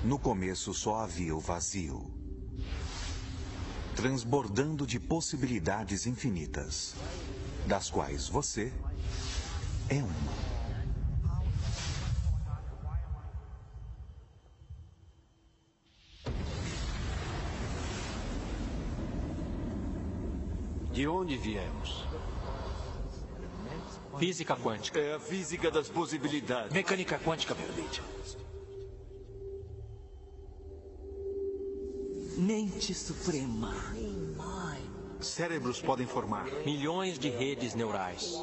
No começo só havia o vazio, transbordando de possibilidades infinitas, das quais você é uma. De onde viemos? Física quântica. É a física das possibilidades. Mecânica quântica permite. Mente suprema. Cérebros podem formar Milhões de redes neurais.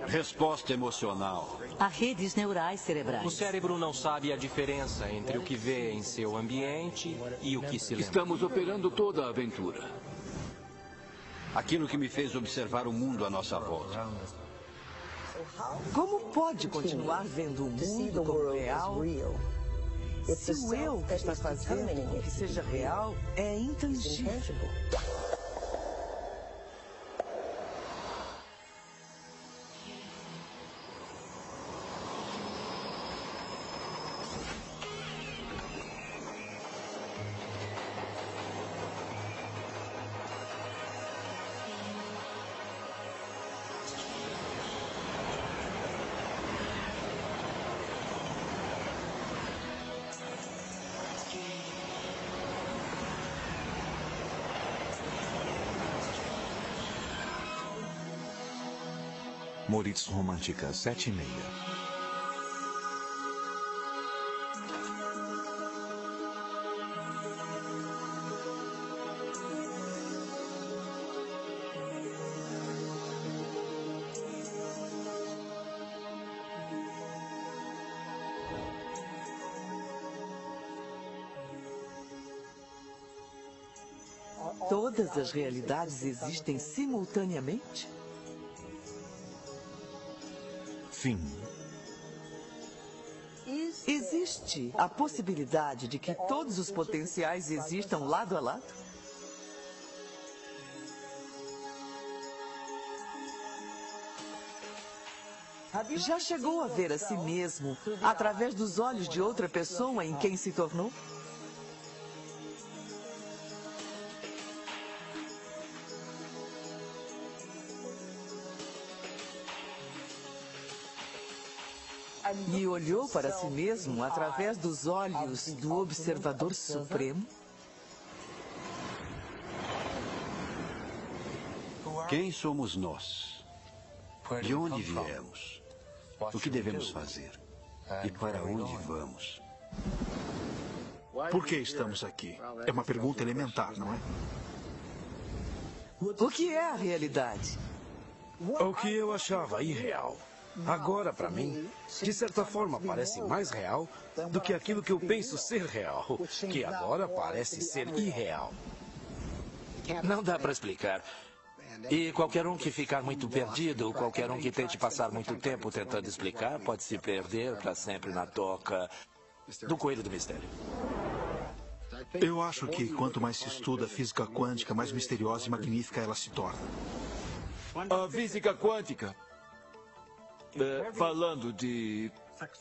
Resposta emocional. Há redes neurais cerebrais. O cérebro não sabe a diferença entre o que vê em seu ambiente e o que se lembra. Estamos operando toda a aventura. Aquilo que me fez observar o mundo à nossa volta. Como pode continuar vendo o mundo como real se o eu que está fazendo com que seja real é intangível? Moritz Romântica 7:30. Todas as realidades existem simultaneamente? Fim. Existe a possibilidade de que todos os potenciais existam lado a lado? Já chegou a ver a si mesmo através dos olhos de outra pessoa em quem se tornou? E olhou para si mesmo através dos olhos do Observador Supremo? Quem somos nós? De onde viemos? O que devemos fazer? E para onde vamos? Por que estamos aqui? É uma pergunta elementar, não é? O que é a realidade? O que eu achava irreal. Agora, para mim, de certa forma parece mais real do que aquilo que eu penso ser real, que agora parece ser irreal. Não dá para explicar. E qualquer um que ficar muito perdido, qualquer um que tente passar muito tempo tentando explicar, pode se perder para sempre na toca do coelho do mistério. Eu acho que quanto mais se estuda a física quântica, mais misteriosa e magnífica ela se torna. A física quântica, falando de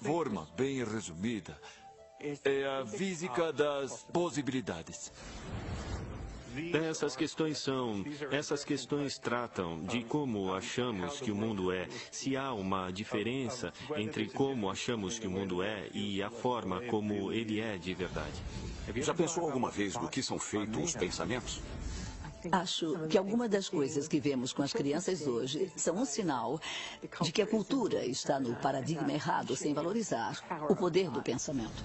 forma bem resumida, é a física das possibilidades. Essas questões tratam de como achamos que o mundo é, se há uma diferença entre como achamos que o mundo é e a forma como ele é de verdade. Já pensou alguma vez do que são feitos os pensamentos? Acho que algumas das coisas que vemos com as crianças hoje são um sinal de que a cultura está no paradigma errado, sem valorizar o poder do pensamento.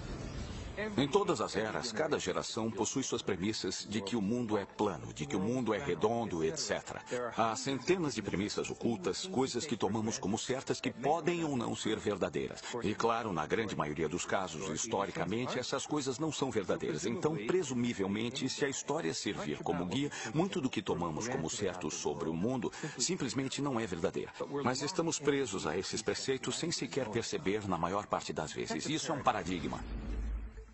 Em todas as eras, cada geração possui suas premissas de que o mundo é plano, de que o mundo é redondo, etc. Há centenas de premissas ocultas, coisas que tomamos como certas que podem ou não ser verdadeiras. E claro, na grande maioria dos casos, historicamente, essas coisas não são verdadeiras. Então, presumivelmente, se a história servir como guia, muito do que tomamos como certo sobre o mundo simplesmente não é verdadeira. Mas estamos presos a esses preceitos sem sequer perceber na maior parte das vezes. Isso é um paradigma.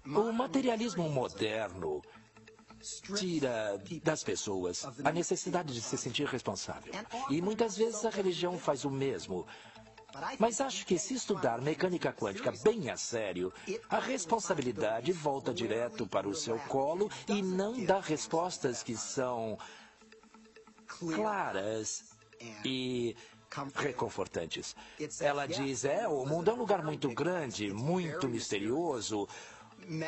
O materialismo moderno tira das pessoas a necessidade de se sentir responsável. E muitas vezes a religião faz o mesmo. Mas acho que se estudar mecânica quântica bem a sério, a responsabilidade volta direto para o seu colo e não dá respostas que são claras e reconfortantes. Ela diz, o mundo é um lugar muito grande, muito misterioso.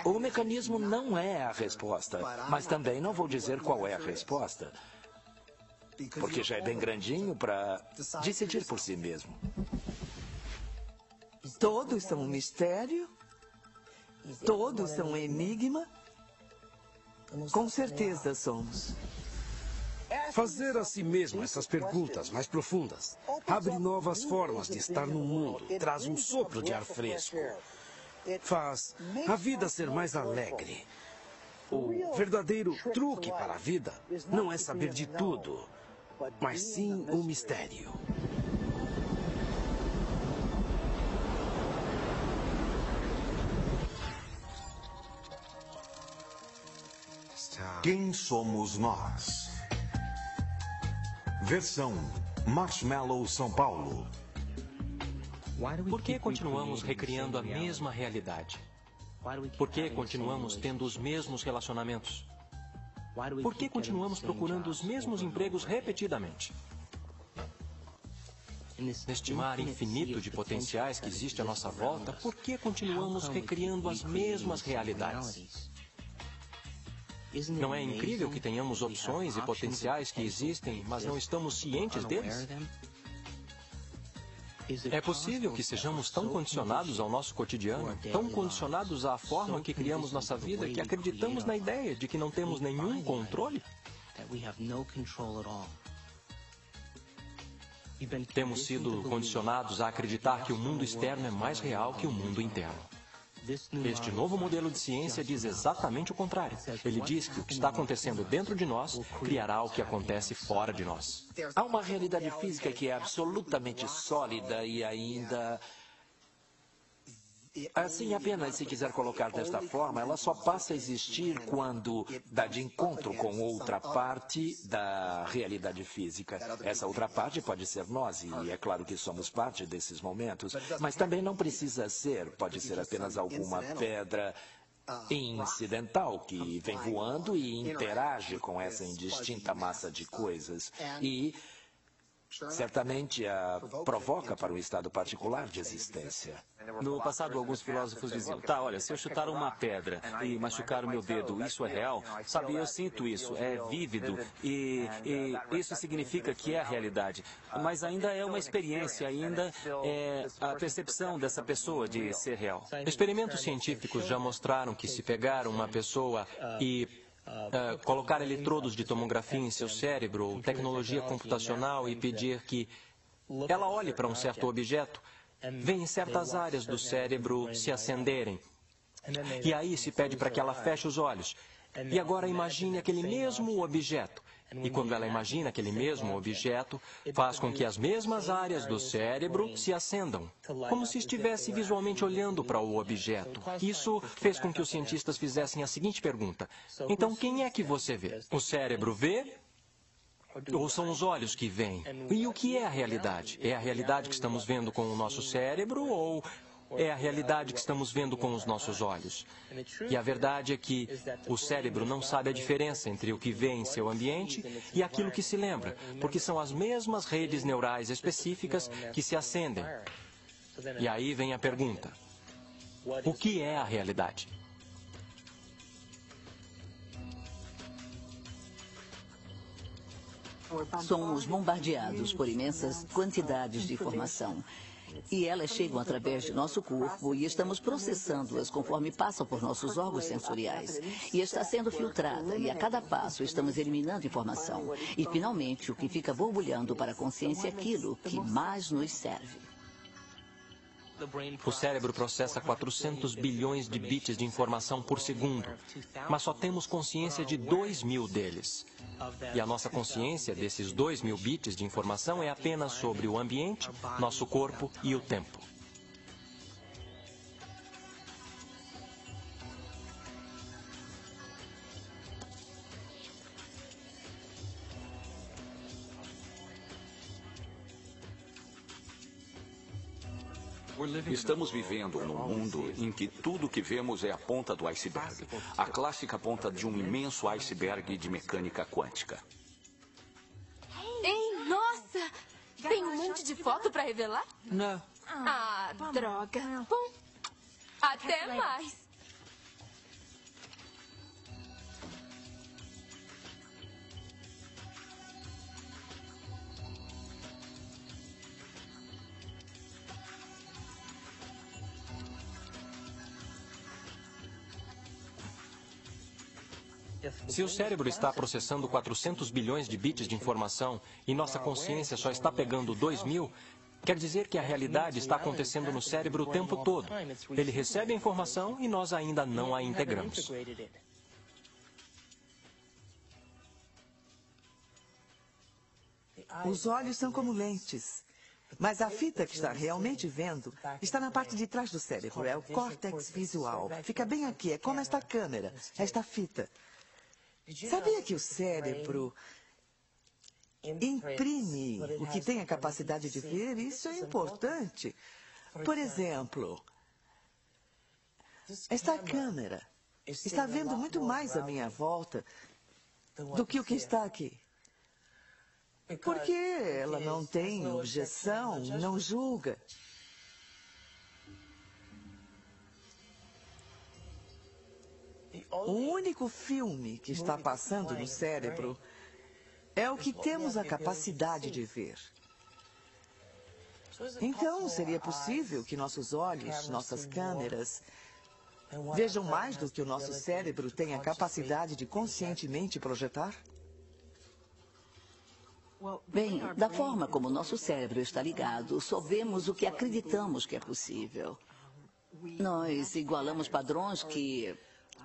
O mecanismo não é a resposta, mas também não vou dizer qual é a resposta, porque já é bem grandinho para decidir por si mesmo. Todos são um mistério? Todos são um enigma? Com certeza somos. Fazer a si mesmo essas perguntas mais profundas abre novas formas de estar no mundo, traz um sopro de ar fresco, faz a vida ser mais alegre. O verdadeiro truque para a vida não é saber de tudo, mas sim o mistério. Quem somos nós? Versão Marshmallow São Paulo. Por que continuamos recriando a mesma realidade? Por que continuamos tendo os mesmos relacionamentos? Por que continuamos procurando os mesmos empregos repetidamente? Neste mar infinito de potenciais que existe à nossa volta, por que continuamos recriando as mesmas realidades? Não é incrível que tenhamos opções e potenciais que existem, mas não estamos cientes deles? É possível que sejamos tão condicionados ao nosso cotidiano, tão condicionados à forma que criamos nossa vida, que acreditamos na ideia de que não temos nenhum controle? Temos sido condicionados a acreditar que o mundo externo é mais real que o mundo interno. Este novo modelo de ciência diz exatamente o contrário. Ele diz que o que está acontecendo dentro de nós criará o que acontece fora de nós. Há uma realidade física que é absolutamente sólida e ainda... Assim, apenas se quiser colocar desta forma, ela só passa a existir quando dá de encontro com outra parte da realidade física. Essa outra parte pode ser nós, e é claro que somos parte desses momentos, mas também não precisa ser, pode ser apenas alguma pedra incidental que vem voando e interage com essa indistinta massa de coisas. E certamente a provoca para um estado particular de existência. No passado, alguns filósofos diziam, olha, se eu chutar uma pedra e machucar o meu dedo, isso é real? Sabe, eu sinto isso, é vívido, e isso significa que é a realidade. Mas ainda é uma experiência, ainda é a percepção dessa pessoa de ser real. Experimentos científicos já mostraram que se pegar uma pessoa e colocar eletrodos de tomografia em seu cérebro ou tecnologia computacional e pedir que ela olhe para um certo objeto, vem certas áreas do cérebro se acenderem. E aí se pede para que ela feche os olhos. E agora imagine aquele mesmo objeto. E quando ela imagina aquele mesmo objeto, faz com que as mesmas áreas do cérebro se acendam, como se estivesse visualmente olhando para o objeto. Isso fez com que os cientistas fizessem a seguinte pergunta: então, quem é que você vê? O cérebro vê? Ou são os olhos que veem? E o que é a realidade? É a realidade que estamos vendo com o nosso cérebro ou é a realidade que estamos vendo com os nossos olhos? E a verdade é que o cérebro não sabe a diferença entre o que vê em seu ambiente e aquilo que se lembra, porque são as mesmas redes neurais específicas que se acendem. E aí vem a pergunta: o que é a realidade? Somos bombardeados por imensas quantidades de informação. E elas chegam através de nosso corpo e estamos processando-as conforme passam por nossos órgãos sensoriais. E está sendo filtrada e a cada passo estamos eliminando informação. E finalmente o que fica borbulhando para a consciência é aquilo que mais nos serve. O cérebro processa 400 bilhões de bits de informação por segundo, mas só temos consciência de 2.000 deles. E a nossa consciência desses 2.000 bits de informação é apenas sobre o ambiente, nosso corpo e o tempo. Estamos vivendo num mundo em que tudo que vemos é a ponta do iceberg. A clássica ponta de um imenso iceberg de mecânica quântica. Ei, nossa! Tem um monte de foto para revelar? Não. Ah, droga. Bom, até mais. Se o cérebro está processando 400 bilhões de bits de informação e nossa consciência só está pegando 2.000, quer dizer que a realidade está acontecendo no cérebro o tempo todo. Ele recebe a informação e nós ainda não a integramos. Os olhos são como lentes. Mas a fita que está realmente vendo está na parte de trás do cérebro. É o córtex visual. Fica bem aqui. É como esta câmera, esta fita. Sabia que o cérebro imprime o que tem a capacidade de ver? Isso é importante. Por exemplo, esta câmera está vendo muito mais à minha volta do que o que está aqui. Porque ela não tem objeção, não julga. O único filme que está passando no cérebro é o que temos a capacidade de ver. Então, seria possível que nossos olhos, nossas câmeras, vejam mais do que o nosso cérebro tem a capacidade de conscientemente projetar? Bem, da forma como o nosso cérebro está ligado, só vemos o que acreditamos que é possível. Nós igualamos padrões que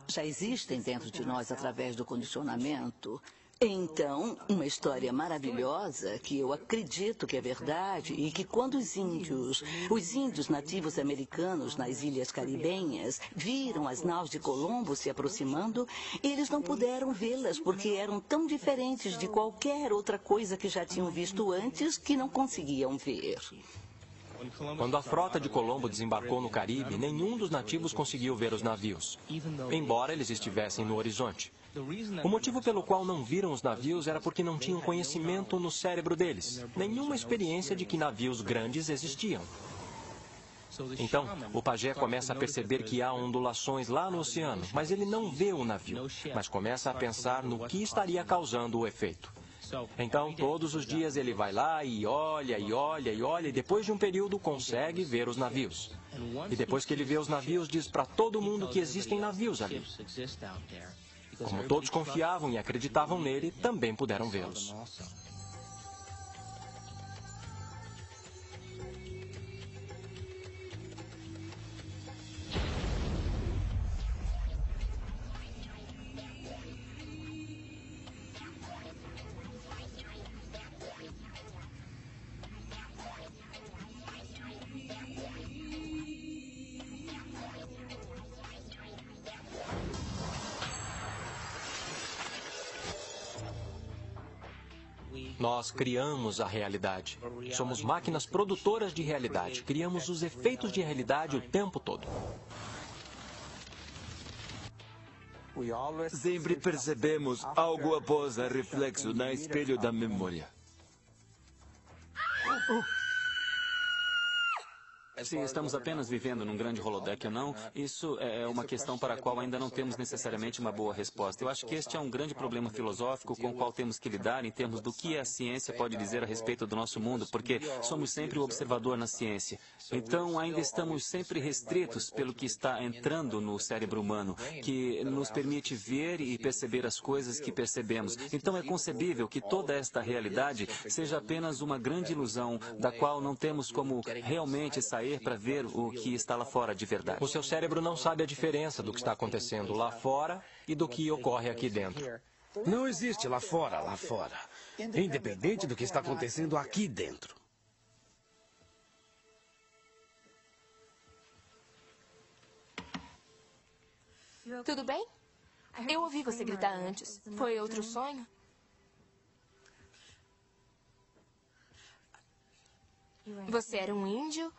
já existem dentro de nós através do condicionamento. Então, uma história maravilhosa que eu acredito que é verdade e que quando os índios nativos americanos nas ilhas caribenhas viram as naus de Colombo se aproximando, eles não puderam vê-las porque eram tão diferentes de qualquer outra coisa que já tinham visto antes que não conseguiam ver. Quando a frota de Colombo desembarcou no Caribe, nenhum dos nativos conseguiu ver os navios, embora eles estivessem no horizonte. O motivo pelo qual não viram os navios era porque não tinham conhecimento no cérebro deles, nenhuma experiência de que navios grandes existiam. Então, o pajé começa a perceber que há ondulações lá no oceano, mas ele não vê o navio, mas começa a pensar no que estaria causando o efeito. Então, todos os dias ele vai lá e olha, e olha, e olha, e depois de um período consegue ver os navios. E depois que ele vê os navios, diz para todo mundo que existem navios ali. Como todos confiavam e acreditavam nele, também puderam vê-los. Nós criamos a realidade. Somos máquinas produtoras de realidade. Criamos os efeitos de realidade o tempo todo. Sempre percebemos algo após o reflexo no espelho da memória. Se estamos apenas vivendo num grande holodeck ou não, isso é uma questão para a qual ainda não temos necessariamente uma boa resposta. Eu acho que este é um grande problema filosófico com o qual temos que lidar em termos do que a ciência pode dizer a respeito do nosso mundo, porque somos sempre o observador na ciência. Então, ainda estamos sempre restritos pelo que está entrando no cérebro humano, que nos permite ver e perceber as coisas que percebemos. Então, é concebível que toda esta realidade seja apenas uma grande ilusão, da qual não temos como realmente sair para ver o que está lá fora de verdade. O seu cérebro não sabe a diferença do que está acontecendo lá fora e do que ocorre aqui dentro. Não existe lá fora, independente do que está acontecendo aqui dentro. Tudo bem? Eu ouvi você gritar antes. Foi outro sonho? Você era um índio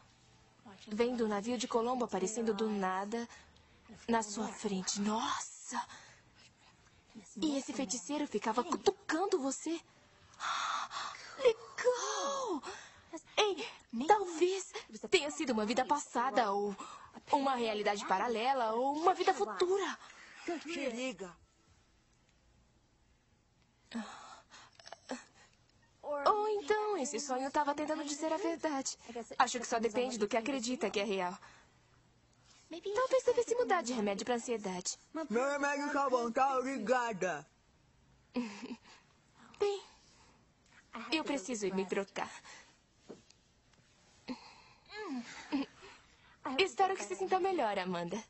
vendo o navio de Colombo aparecendo do nada na sua frente. Nossa! E esse feiticeiro ficava cutucando você. Legal! Ei, talvez tenha sido uma vida passada, ou uma realidade paralela, ou uma vida futura. Se liga. Ou então esse sonho estava tentando dizer a verdade. Acho que só depende do que acredita que é real. Talvez devesse mudar de remédio para ansiedade. Meu remédio tá bom, tá? Obrigada. Bem, eu preciso ir me trocar. Espero que se sinta melhor, Amanda.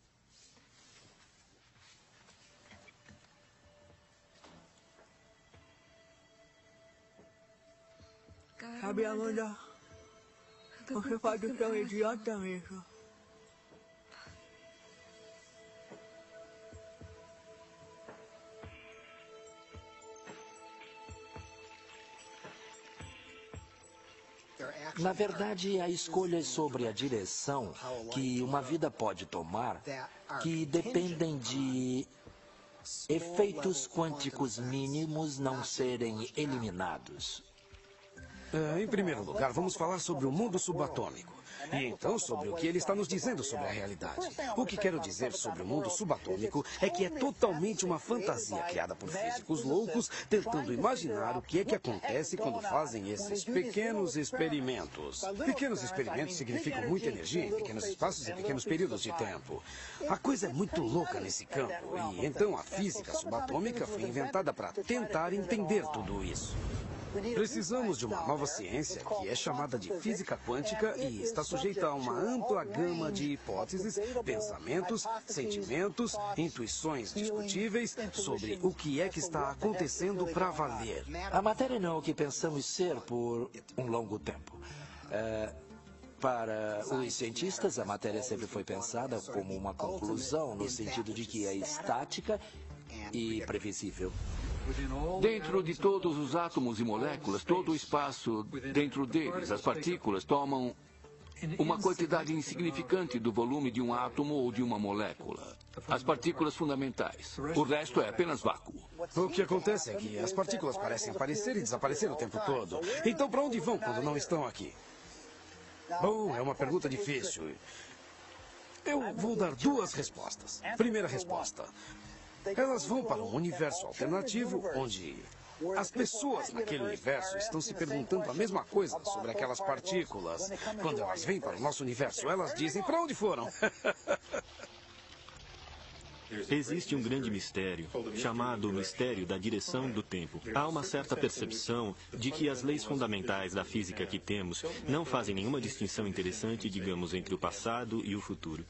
Sabe, Amanda, você pode ser um idiota mesmo. Na verdade, há escolhas sobre a direção que uma vida pode tomar que dependem de efeitos quânticos mínimos não serem eliminados. Em primeiro lugar, vamos falar sobre o mundo subatômico. E então sobre o que ele está nos dizendo sobre a realidade. O que quero dizer sobre o mundo subatômico é que é totalmente uma fantasia criada por físicos loucos tentando imaginar o que é que acontece quando fazem esses pequenos experimentos. Pequenos experimentos significam muita energia em pequenos espaços e pequenos períodos de tempo. A coisa é muito louca nesse campo e então a física subatômica foi inventada para tentar entender tudo isso. Precisamos de uma nova ciência que é chamada de física quântica e está sujeita a uma ampla gama de hipóteses, pensamentos, sentimentos, intuições discutíveis sobre o que é que está acontecendo para valer. A matéria não é o que pensamos ser por um longo tempo. Para os cientistas, a matéria sempre foi pensada como uma conclusão, no sentido de que é estática e previsível. Dentro de todos os átomos e moléculas, todo o espaço dentro deles, as partículas tomam uma quantidade insignificante do volume de um átomo ou de uma molécula. As partículas fundamentais. O resto é apenas vácuo. O que acontece é que as partículas parecem aparecer e desaparecer o tempo todo. Então, para onde vão quando não estão aqui? Bom, é uma pergunta difícil. Eu vou dar duas respostas. Primeira resposta. Elas vão para um universo alternativo onde as pessoas naquele universo estão se perguntando a mesma coisa sobre aquelas partículas. Quando elas vêm para o nosso universo, elas dizem para onde foram. Existe um grande mistério, chamado mistério da direção do tempo. Há uma certa percepção de que as leis fundamentais da física que temos não fazem nenhuma distinção interessante, digamos, entre o passado e o futuro.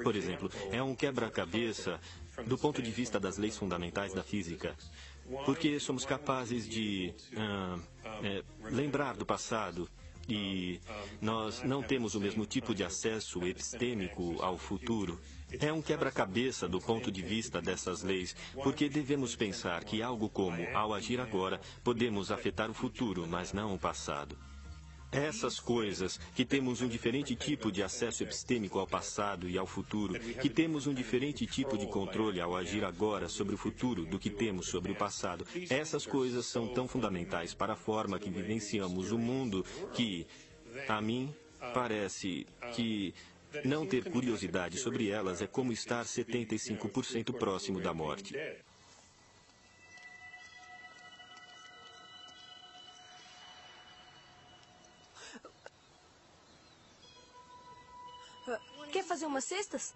Por exemplo, é um quebra-cabeça do ponto de vista das leis fundamentais da física, porque somos capazes de lembrar do passado e nós não temos o mesmo tipo de acesso epistêmico ao futuro. É um quebra-cabeça do ponto de vista dessas leis, porque devemos pensar que algo como, ao agir agora, podemos afetar o futuro, mas não o passado. Essas coisas, que temos um diferente tipo de acesso epistêmico ao passado e ao futuro, que temos um diferente tipo de controle ao agir agora sobre o futuro do que temos sobre o passado, essas coisas são tão fundamentais para a forma que vivenciamos o mundo que, a mim, parece que não ter curiosidade sobre elas é como estar 75% próximo da morte. Quer fazer umas cestas?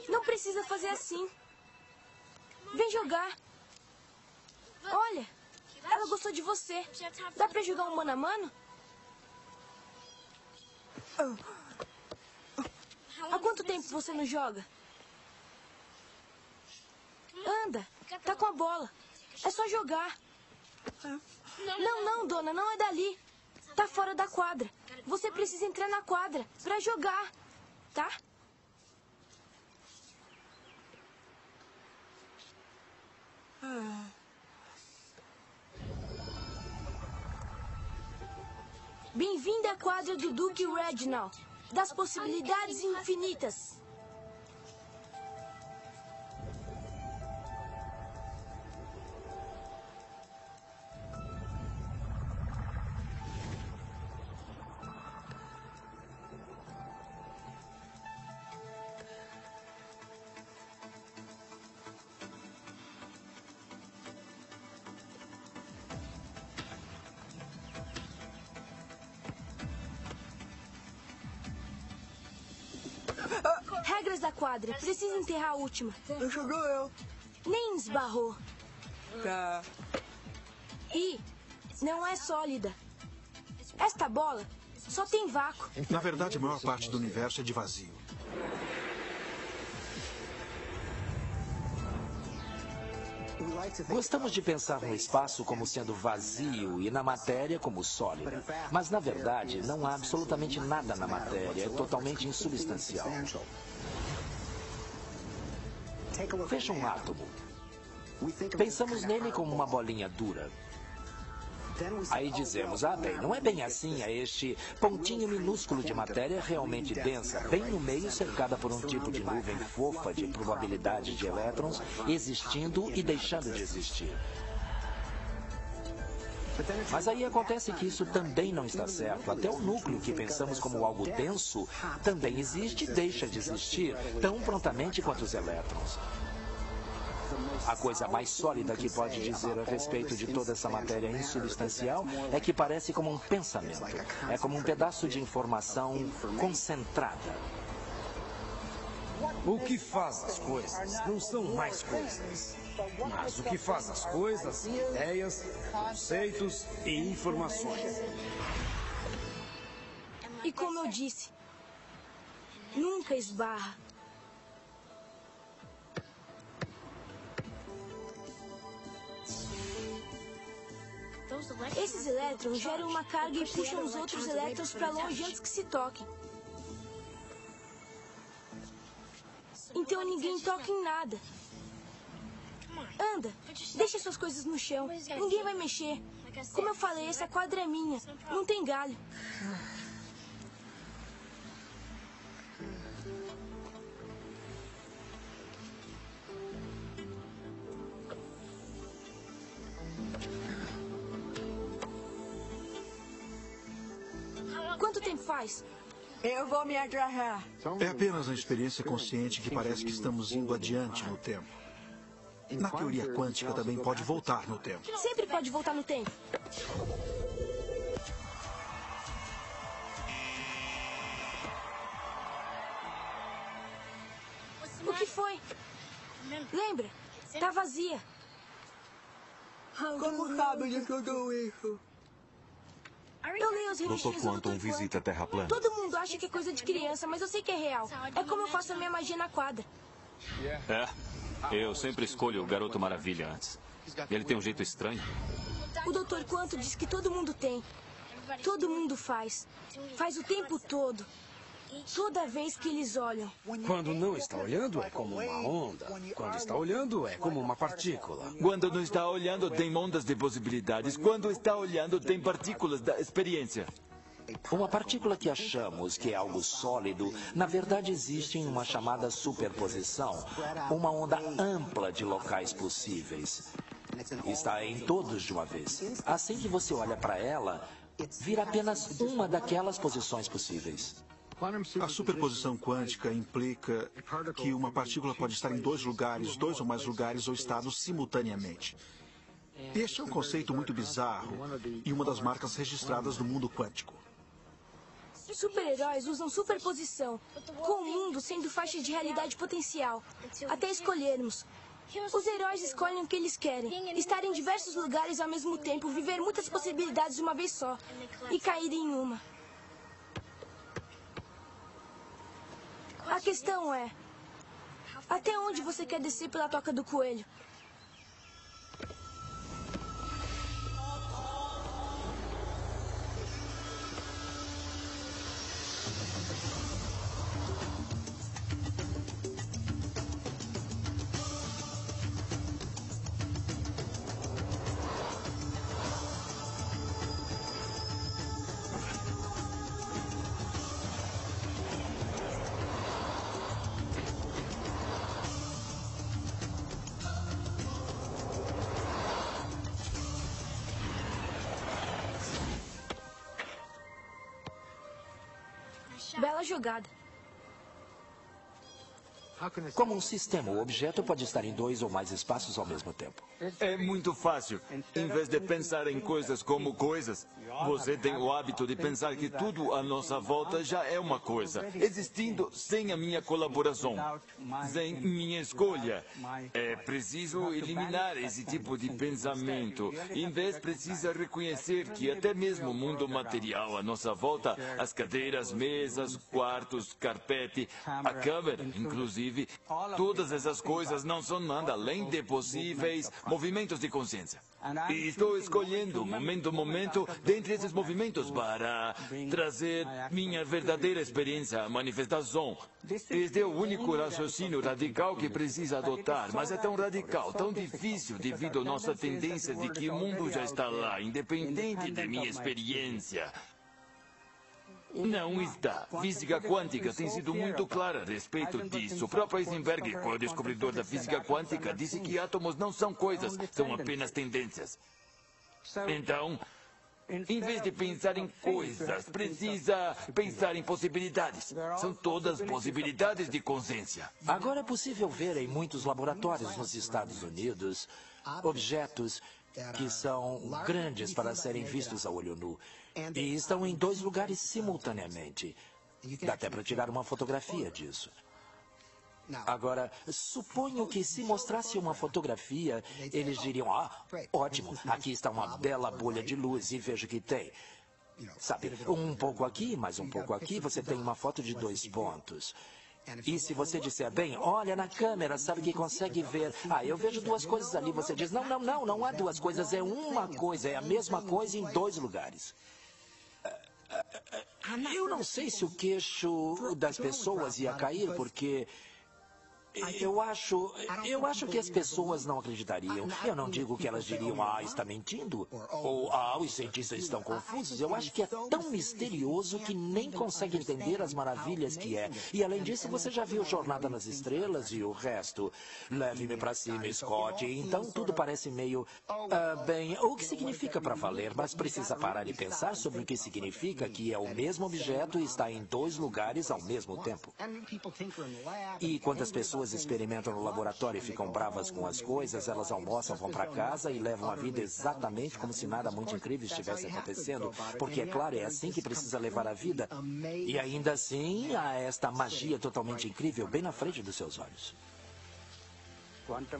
Não precisa fazer assim. Vem jogar. Olha, ela gostou de você. Dá pra jogar um mano a mano? Há quanto tempo você não joga? Anda, tá com a bola. É só jogar. Não, dona, não é dali. Tá fora da quadra. Você precisa entrar na quadra pra jogar, tá? Bem-vindo à quadra do Duque Reginald, das possibilidades infinitas. Regras da quadra. Precisa enterrar a última. Ajudou eu. Nem esbarrou. Tá. E não é sólida. Esta bola só tem vácuo. Na verdade, a maior parte do universo é de vazio. Gostamos de pensar no espaço como sendo vazio e na matéria como sólida. Mas, na verdade, não há absolutamente nada na matéria. É totalmente insubstancial. Veja um átomo. Pensamos nele como uma bolinha dura. Aí dizemos, bem, não é bem assim, é este pontinho minúsculo de matéria realmente densa, bem no meio, cercada por um tipo de nuvem fofa de probabilidade de elétrons existindo e deixando de existir. Mas aí acontece que isso também não está certo. Até o núcleo que pensamos como algo denso também existe e deixa de existir tão prontamente quanto os elétrons. A coisa mais sólida que pode dizer a respeito de toda essa matéria insubstancial é que parece como um pensamento. É como um pedaço de informação concentrada. O que faz as coisas não são mais coisas. Mas o que faz as coisas, ideias, conceitos e informações. E como eu disse, nunca esbarra. Esses elétrons geram uma carga e puxam os outros elétrons para longe antes que se toquem. Então ninguém toca em nada. Anda, deixa suas coisas no chão. Ninguém vai mexer. Como eu falei, essa quadra é minha. Não tem galho. Quanto tempo faz? Eu vou me agarrar. É apenas uma experiência consciente que parece que estamos indo adiante no tempo. Na teoria quântica também pode voltar no tempo. Sempre pode voltar no tempo. O que foi? Lembra? Tá vazia. Como sabe de tudo isso? Eu leio as revistinhas Dr. Quantum visita a Terra plana. Todo mundo acha que é coisa de criança, mas eu sei que é real. É como eu faço a minha magia na quadra. Eu sempre escolho o Garoto Maravilha antes. Ele tem um jeito estranho. O Dr. Quantum diz que todo mundo tem. Todo mundo faz. Faz o tempo todo. Toda vez que eles olham. Quando não está olhando, é como uma onda. Quando está olhando, é como uma partícula. Quando não está olhando, tem ondas de possibilidades. Quando está olhando, tem partículas da experiência. Uma partícula que achamos que é algo sólido, na verdade existe em uma chamada superposição, uma onda ampla de locais possíveis. Está em todos de uma vez. Assim que você olha para ela, vira apenas uma daquelas posições possíveis. A superposição quântica implica que uma partícula pode estar em dois lugares, dois ou mais lugares ou estados simultaneamente. Este é um conceito muito bizarro e uma das marcas registradas do mundo quântico. Super-heróis usam superposição, com o mundo sendo faixa de realidade potencial, até escolhermos. Os heróis escolhem o que eles querem, estar em diversos lugares ao mesmo tempo, viver muitas possibilidades de uma vez só e cair em uma. A questão é, até onde você quer descer pela toca do coelho? Bela jogada. Como um sistema, o objeto pode estar em 2 ou mais espaços ao mesmo tempo. É muito fácil. Em vez de pensar em coisas como coisas, você tem o hábito de pensar que tudo à nossa volta já é uma coisa, existindo sem a minha colaboração, sem minha escolha. É preciso eliminar esse tipo de pensamento. Em vez, precisa reconhecer que até mesmo o mundo material à nossa volta, as cadeiras, mesas, quartos, carpete, a câmera, inclusive, todas essas coisas não são nada além de possíveis movimentos de consciência. E estou escolhendo, momento a momento, dentre esses movimentos para trazer minha verdadeira experiência à manifestação. Este é o único raciocínio radical que precisa adotar, mas é tão radical, tão difícil devido à nossa tendência de que o mundo já está lá, independente de minha experiência. Não está. Física quântica tem sido muito clara a respeito disso. O próprio Heisenberg, que foi o descobridor da física quântica, disse que átomos não são coisas, são apenas tendências. Então, em vez de pensar em coisas, precisa pensar em possibilidades. São todas possibilidades de consciência. Agora é possível ver em muitos laboratórios nos Estados Unidos objetos que são grandes para serem vistos a olho nu. E estão em 2 lugares simultaneamente. Dá até para tirar uma fotografia disso. Agora, suponho que se mostrasse uma fotografia, eles diriam, ótimo, aqui está uma bela bolha de luz e veja que tem. Sabe, um pouco aqui, mais um pouco aqui, você tem uma foto de 2 pontos. E se você disser, bem, olha na câmera, sabe que consegue ver. Eu vejo 2 coisas ali. Você diz, não há 2 coisas, é uma coisa, é a mesma coisa em 2 lugares. Eu não sei se o queixo das pessoas ia cair, porque eu acho que as pessoas não acreditariam. Eu não digo que elas diriam, está mentindo, ou os cientistas estão confusos. Eu acho que é tão misterioso que nem consegue entender as maravilhas que é. E além disso, você já viu Jornada nas Estrelas e o resto. Leve-me para cima, Scott. Então tudo parece meio... bem, o que significa para valer, mas precisa parar e pensar sobre o que significa que é o mesmo objeto e está em 2 lugares ao mesmo tempo. E quantas pessoas experimentam no laboratório e ficam bravas com as coisas, elas almoçam, vão para casa e levam a vida exatamente como se nada muito incrível estivesse acontecendo, porque, é claro, é assim que precisa levar a vida. E ainda assim, há esta magia totalmente incrível bem na frente dos seus olhos.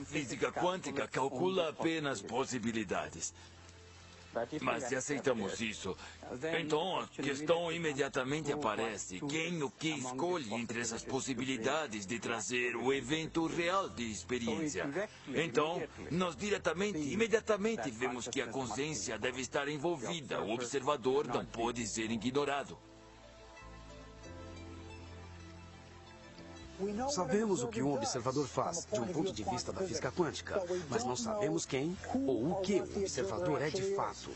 Física quântica calcula apenas possibilidades. Mas se aceitamos isso, então a questão imediatamente aparece. Quem o que escolhe entre essas possibilidades de trazer o evento real de experiência? Então, nós imediatamente vemos que a consciência deve estar envolvida. O observador não pode ser ignorado. Sabemos o que um observador faz, de um ponto de vista da física quântica, mas não sabemos quem ou o que o observador é de fato.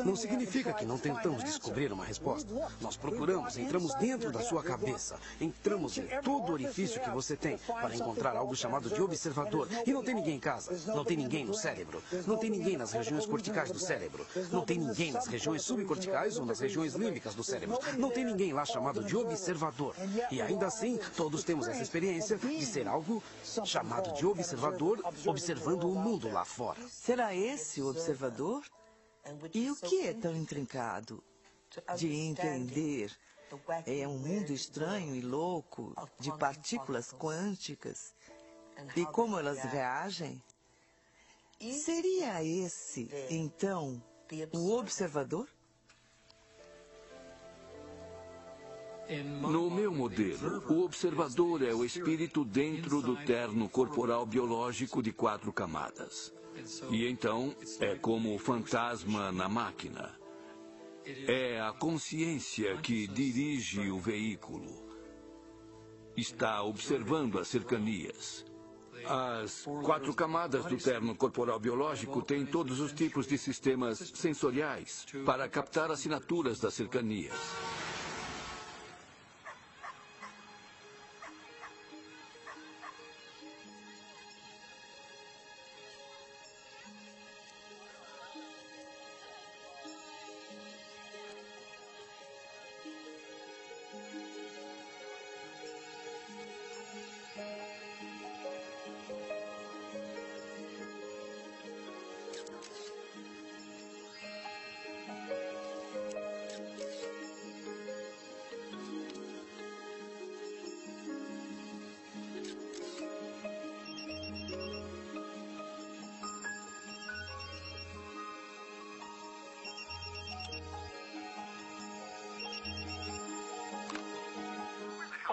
Não significa que não tentamos descobrir uma resposta. Nós procuramos, entramos dentro da sua cabeça, entramos em todo orifício que você tem para encontrar algo chamado de observador. E não tem ninguém em casa, não tem ninguém no cérebro, não tem ninguém nas regiões corticais do cérebro, não tem ninguém nas regiões subcorticais ou nas regiões límbicas do cérebro. Não tem ninguém lá chamado de observador. E ainda assim, todos temos essa experiência de ser algo chamado de observador, observando o mundo lá fora. Será esse o observador? E o que é tão intrincado de entender? É um mundo estranho e louco de partículas quânticas e como elas reagem? Seria esse, então, o observador? No meu modelo, o observador é o espírito dentro do terno corporal biológico de 4 camadas. E então, é como o fantasma na máquina. É a consciência que dirige o veículo. Está observando as cercanias. As 4 camadas do terno corporal biológico têm todos os tipos de sistemas sensoriais para captar assinaturas das cercanias.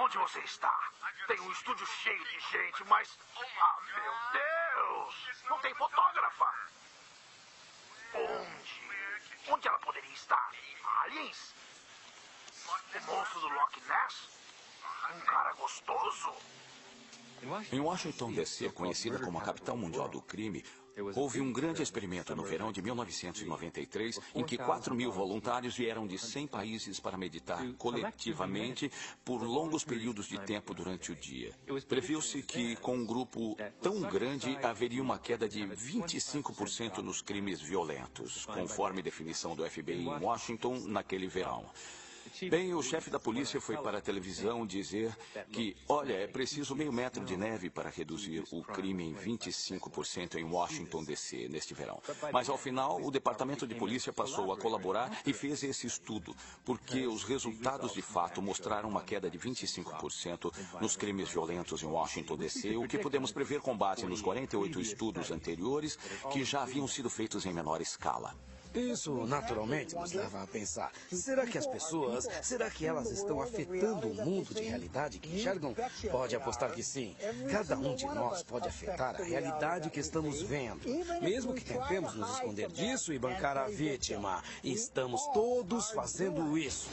Onde você está? Tem um estúdio cheio de gente, mas... Ah, meu Deus! Não tem fotógrafa! Onde? Onde ela poderia estar? Aliens? O monstro do Loch Ness? Um cara gostoso? Em Washington, D.C., conhecida como a capital mundial do crime, houve um grande experimento no verão de 1993, em que 4.000 voluntários vieram de 100 países para meditar coletivamente por longos períodos de tempo durante o dia. Previu-se que, com um grupo tão grande, haveria uma queda de 25% nos crimes violentos, conforme definição do FBI em Washington naquele verão. Bem, o chefe da polícia foi para a televisão dizer que, olha, é preciso meio metro de neve para reduzir o crime em 25% em Washington, D.C., neste verão. Mas, ao final, o departamento de polícia passou a colaborar e fez esse estudo, porque os resultados, de fato, mostraram uma queda de 25% nos crimes violentos em Washington, D.C., o que podemos prever com base nos 48 estudos anteriores que já haviam sido feitos em menor escala. Isso, naturalmente, nos leva a pensar, será que elas estão afetando o mundo de realidade que enxergam? Pode apostar que sim. Cada um de nós pode afetar a realidade que estamos vendo. Mesmo que tentemos nos esconder disso e bancar a vítima. Estamos todos fazendo isso.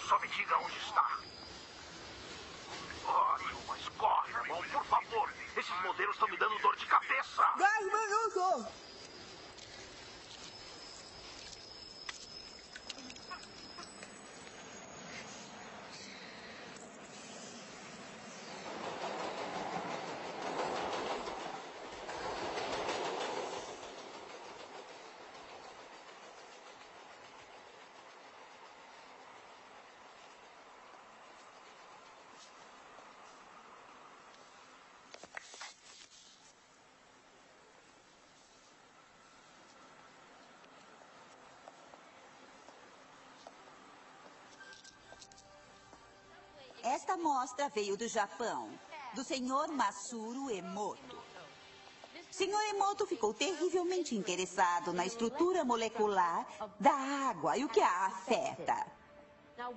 Só me diga onde está. Ótimo, mas corre, irmão, por favor. Esses modelos estão me dando dor de cabeça. 10 minutos. Esta mostra veio do Japão, do Sr. Masaru Emoto. Sr. Emoto ficou terrivelmente interessado na estrutura molecular da água e o que a afeta.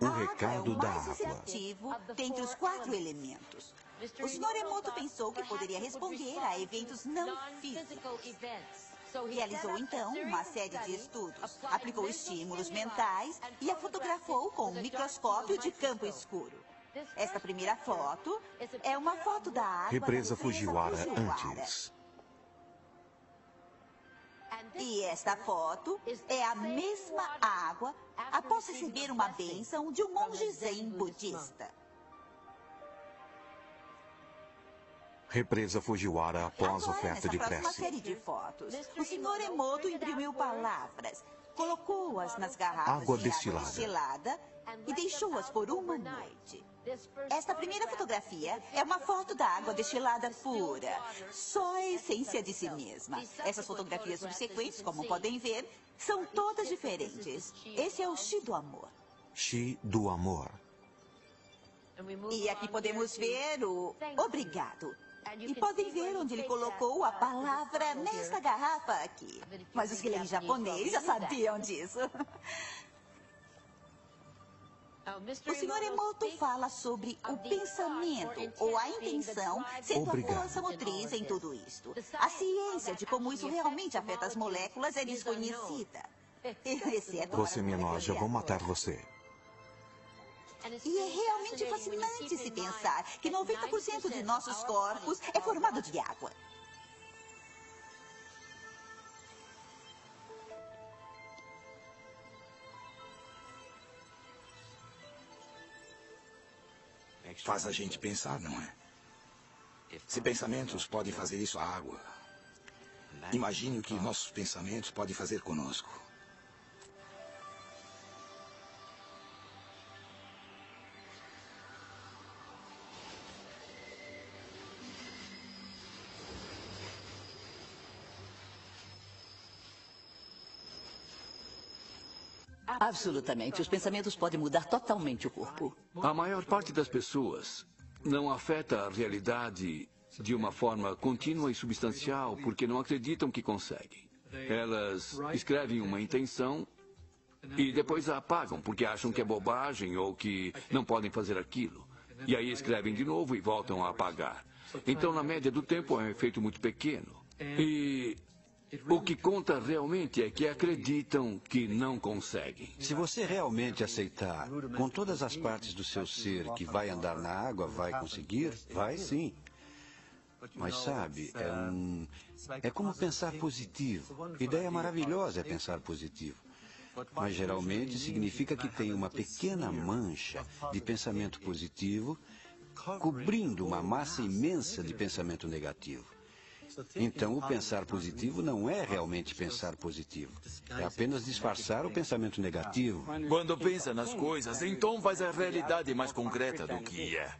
O recado da A água é o mais água. sensitivo dentre os 4 elementos. O Sr. Emoto pensou que poderia responder a eventos não físicos. Realizou, então, uma série de estudos, aplicou estímulos mentais e a fotografou com um microscópio de campo escuro. Esta primeira foto é uma foto da água Represa da Fujiwara antes. E esta foto é a mesma água após receber uma bênção de um monge zen budista. Represa Fujiwara após oferta de Nessa próxima prece. série de fotos, o Sr. Emoto imprimiu palavras, colocou-as nas garrafas Água de destilada. água destilada e deixou-as por uma noite. Esta primeira fotografia é uma foto da água destilada pura, só a essência de si mesma. Essas fotografias subsequentes, como podem ver, são todas diferentes. Esse é o Shi do amor. Shi do amor. E aqui podemos ver o obrigado. E podem ver onde ele colocou a palavra nesta garrafa aqui. Mas os que leem japonês já sabiam disso. O Sr. Emoto fala sobre o pensamento ou a intenção sendo Obrigado. a força motriz em tudo isto. A ciência de como isso realmente afeta as moléculas é desconhecida. Exceto Você me para enoja, vou matar você. E é realmente fascinante se pensar que 90% de nossos corpos é formado de água. Faz a gente pensar, não é? Se pensamentos podem fazer isso à água, imagine o que nossos pensamentos podem fazer conosco. Absolutamente. Os pensamentos podem mudar totalmente o corpo. A maior parte das pessoas não afeta a realidade de uma forma contínua e substancial porque não acreditam que conseguem. Elas escrevem uma intenção E depois a apagam porque acham que é bobagem ou que não podem fazer aquilo. E aí escrevem de novo e voltam a apagar. Então, na média do tempo, é um efeito muito pequeno. E o que conta realmente é que acreditam que não conseguem. Se você realmente aceitar com todas as partes do seu ser que vai andar na água, vai conseguir? Vai sim. Mas sabe, é como pensar positivo. Ideia maravilhosa é pensar positivo. Mas geralmente significa que tem uma pequena mancha de pensamento positivo cobrindo uma massa imensa de pensamento negativo. Então, o pensar positivo não é realmente pensar positivo. É apenas disfarçar o pensamento negativo. Quando pensa nas coisas, então faz a realidade mais concreta do que é.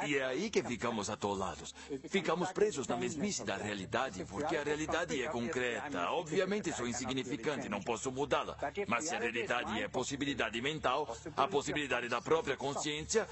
E é aí que ficamos atolados. Ficamos presos na mesmice da realidade, porque a realidade é concreta. Obviamente sou insignificante, não posso mudá-la. Mas se a realidade é possibilidade mental, a possibilidade da própria consciência,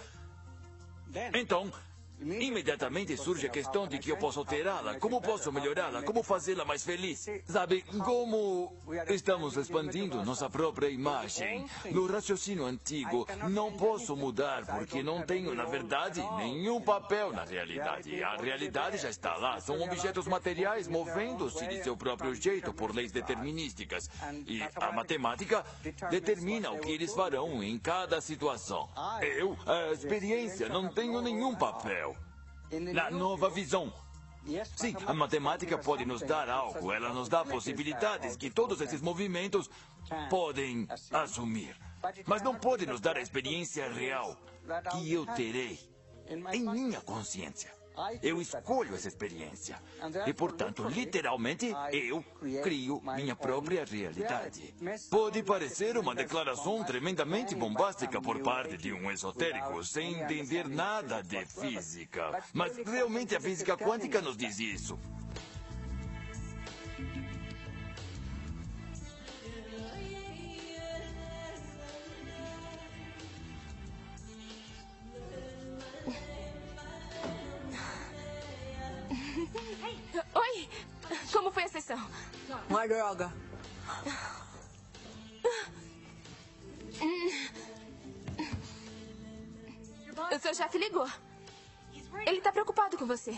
então imediatamente surge a questão de que eu posso alterá-la, como posso melhorá-la, como fazê-la mais feliz. Sabe, como estamos expandindo nossa própria imagem. No raciocínio antigo, não posso mudar porque não tenho, na verdade, nenhum papel na realidade. A realidade já está lá, são objetos materiais movendo-se de seu próprio jeito por leis determinísticas. E a matemática determina o que eles farão em cada situação. Eu, a experiência, não tenho nenhum papel. Na nova visão. Sim, a matemática pode nos dar algo, ela nos dá possibilidades que todos esses movimentos podem assumir. Mas não pode nos dar a experiência real que eu terei em minha consciência. Eu escolho essa experiência. E, portanto, literalmente, eu crio minha própria realidade. Pode parecer uma declaração tremendamente bombástica por parte de um esotérico, sem entender nada de física. Mas, realmente, a física quântica nos diz isso. Oi, como foi a sessão? Uma droga. O seu chefe ligou. Ele está preocupado com você.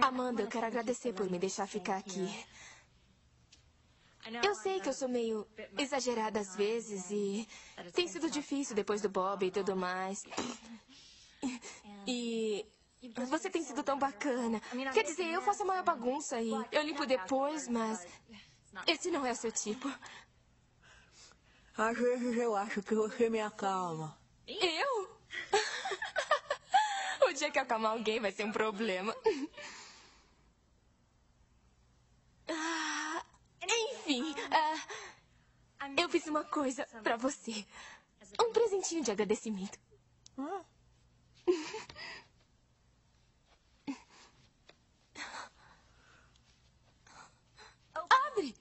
Amanda, eu quero agradecer por me deixar ficar aqui. Eu sei que eu sou meio exagerada às vezes e tem sido difícil depois do Bob e tudo mais. E você tem sido tão bacana. Quer dizer, eu faço a maior bagunça e eu limpo depois, mas esse não é o seu tipo. Às vezes eu acho que você me acalma. Eu? O dia que eu acalmar alguém vai ser um problema. Enfim, eu fiz uma coisa pra você. Um presentinho de agradecimento. Abre!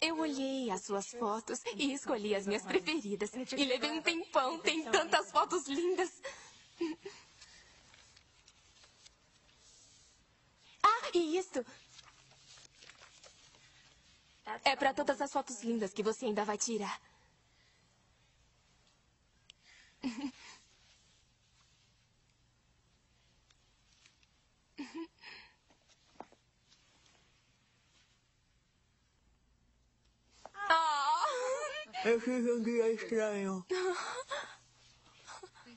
Eu olhei as suas fotos e escolhi as minhas preferidas. E levei um tempão, tem tantas fotos lindas. Ah, e isto é para todas as fotos lindas que você ainda vai tirar. Eu fiz um dia estranho.